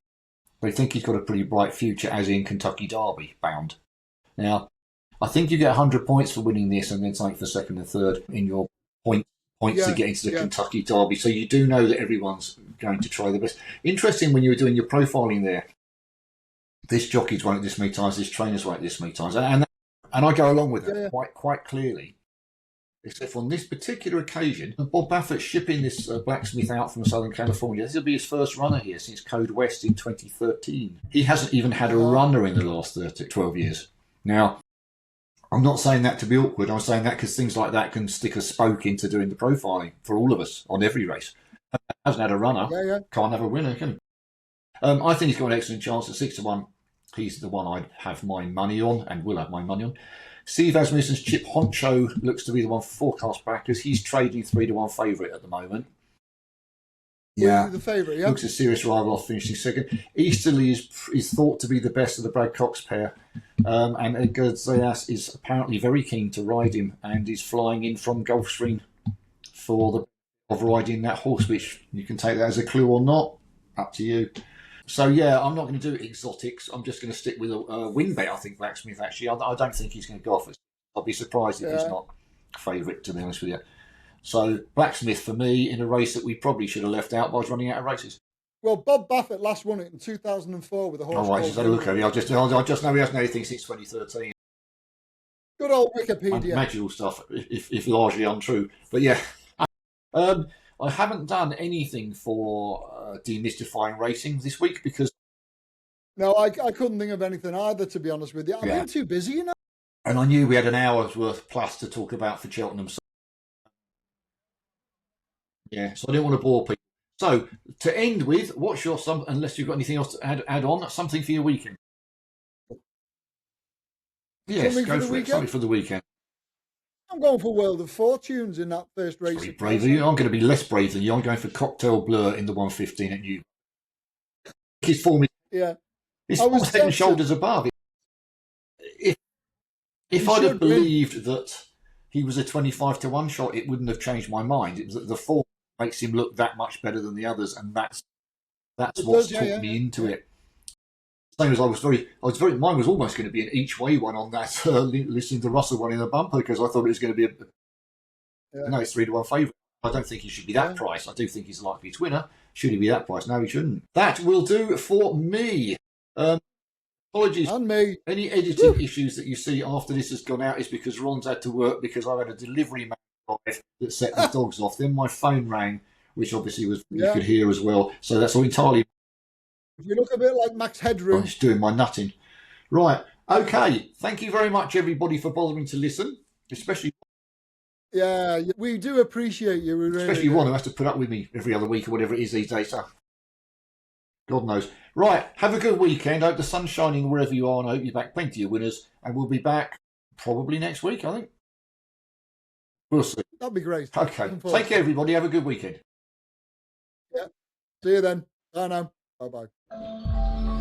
They think he's got a pretty bright future, as in Kentucky Derby bound. Now, I think you get 100 points for winning this and then something for second and third in your points to get into the Kentucky Derby. So you do know that everyone's going to try the best. Interesting when you were doing your profiling there. This jockey's won it this many times, this trainer's won it this many times. And I go along with it quite clearly. Except on this particular occasion, Bob Baffert shipping this blacksmith out from Southern California. This will be his first runner here since Code West in 2013. He hasn't even had a runner in the last 12 years. Now, I'm not saying that to be awkward. I'm saying that because things like that can stick a spoke into doing the profiling for all of us on every race. Hasn't had a runner, can't have a winner, can he? I think he's got an excellent chance at 6-1. He's the one I'd have my money on and will have my money on. Steve Asmussen's Chip Honcho looks to be the one for forecast backers. He's trading 3-1 favourite at the moment. Yeah, the favourite. Yeah, looks a serious rival off finishing second. Easterly is thought to be the best of the Brad Cox pair, and Edgar Zayas is apparently very keen to ride him and is flying in from Gulfstream for the of riding that horse, which you can take that as a clue or not, up to you. So yeah, I'm not going to do exotics. I'm just going to stick with a win bet. I think Blacksmith actually. I don't think he's going to go off. I'll be surprised if he's not favourite, to be honest with you. So Blacksmith for me in a race that we probably should have left out by running out of races. Well, Bob Baffert last won it in 2004 with a horse. Oh, right, just had a look at it. I just know he hasn't had anything since 2013. Good old Wikipedia. Magical stuff, if largely untrue. But yeah, I haven't done anything for demystifying racing this week because... No, I couldn't think of anything either, to be honest with you. I've been too busy, you know. And I knew we had an hour's worth plus to talk about for Cheltenham. So I didn't want to bore people. So, to end with, what's your, unless you've got anything else to add on, something for your weekend? Yes, go for it. Something for the weekend. I'm going for World of Fortunes in that first race. Very brave of you. I'm going to be less brave than you. I'm going for Cocktail Blur in the 115 at New. His form is head and shoulders above. If I'd have believed that he was a 25-1 shot, it wouldn't have changed my mind. It was that the form makes him look that much better than the others, and that's what's took me into it. Same as I was very. Mine was almost going to be an each way one on that. Listening to Russell one in the bumper because I thought it was going to be no, it's 3-1 favourite. I don't think he should be that price. I do think he's a likely winner. Should he be that price? No, he shouldn't. That will do for me. Apologies. And me. Any editing issues that you see after this has gone out is because Ron's had to work because I had a delivery man that set the dogs off. Then my phone rang, which obviously was you could hear as well. So that's all entirely. You look a bit like Max Headroom. I'm just doing my nutting. Right. Okay. Thank you very much, everybody, for bothering to listen, especially. Yeah, we do appreciate you. Especially Ron, who has to put up with me every other week or whatever it is these days. So God knows. Right. Have a good weekend. I hope the sun's shining wherever you are, and I hope you're back plenty of winners. And we'll be back probably next week, I think. We'll see. That'd be great. Okay. Take care, everybody. Have a good weekend. Yeah. See you then. Bye now. Bye-bye.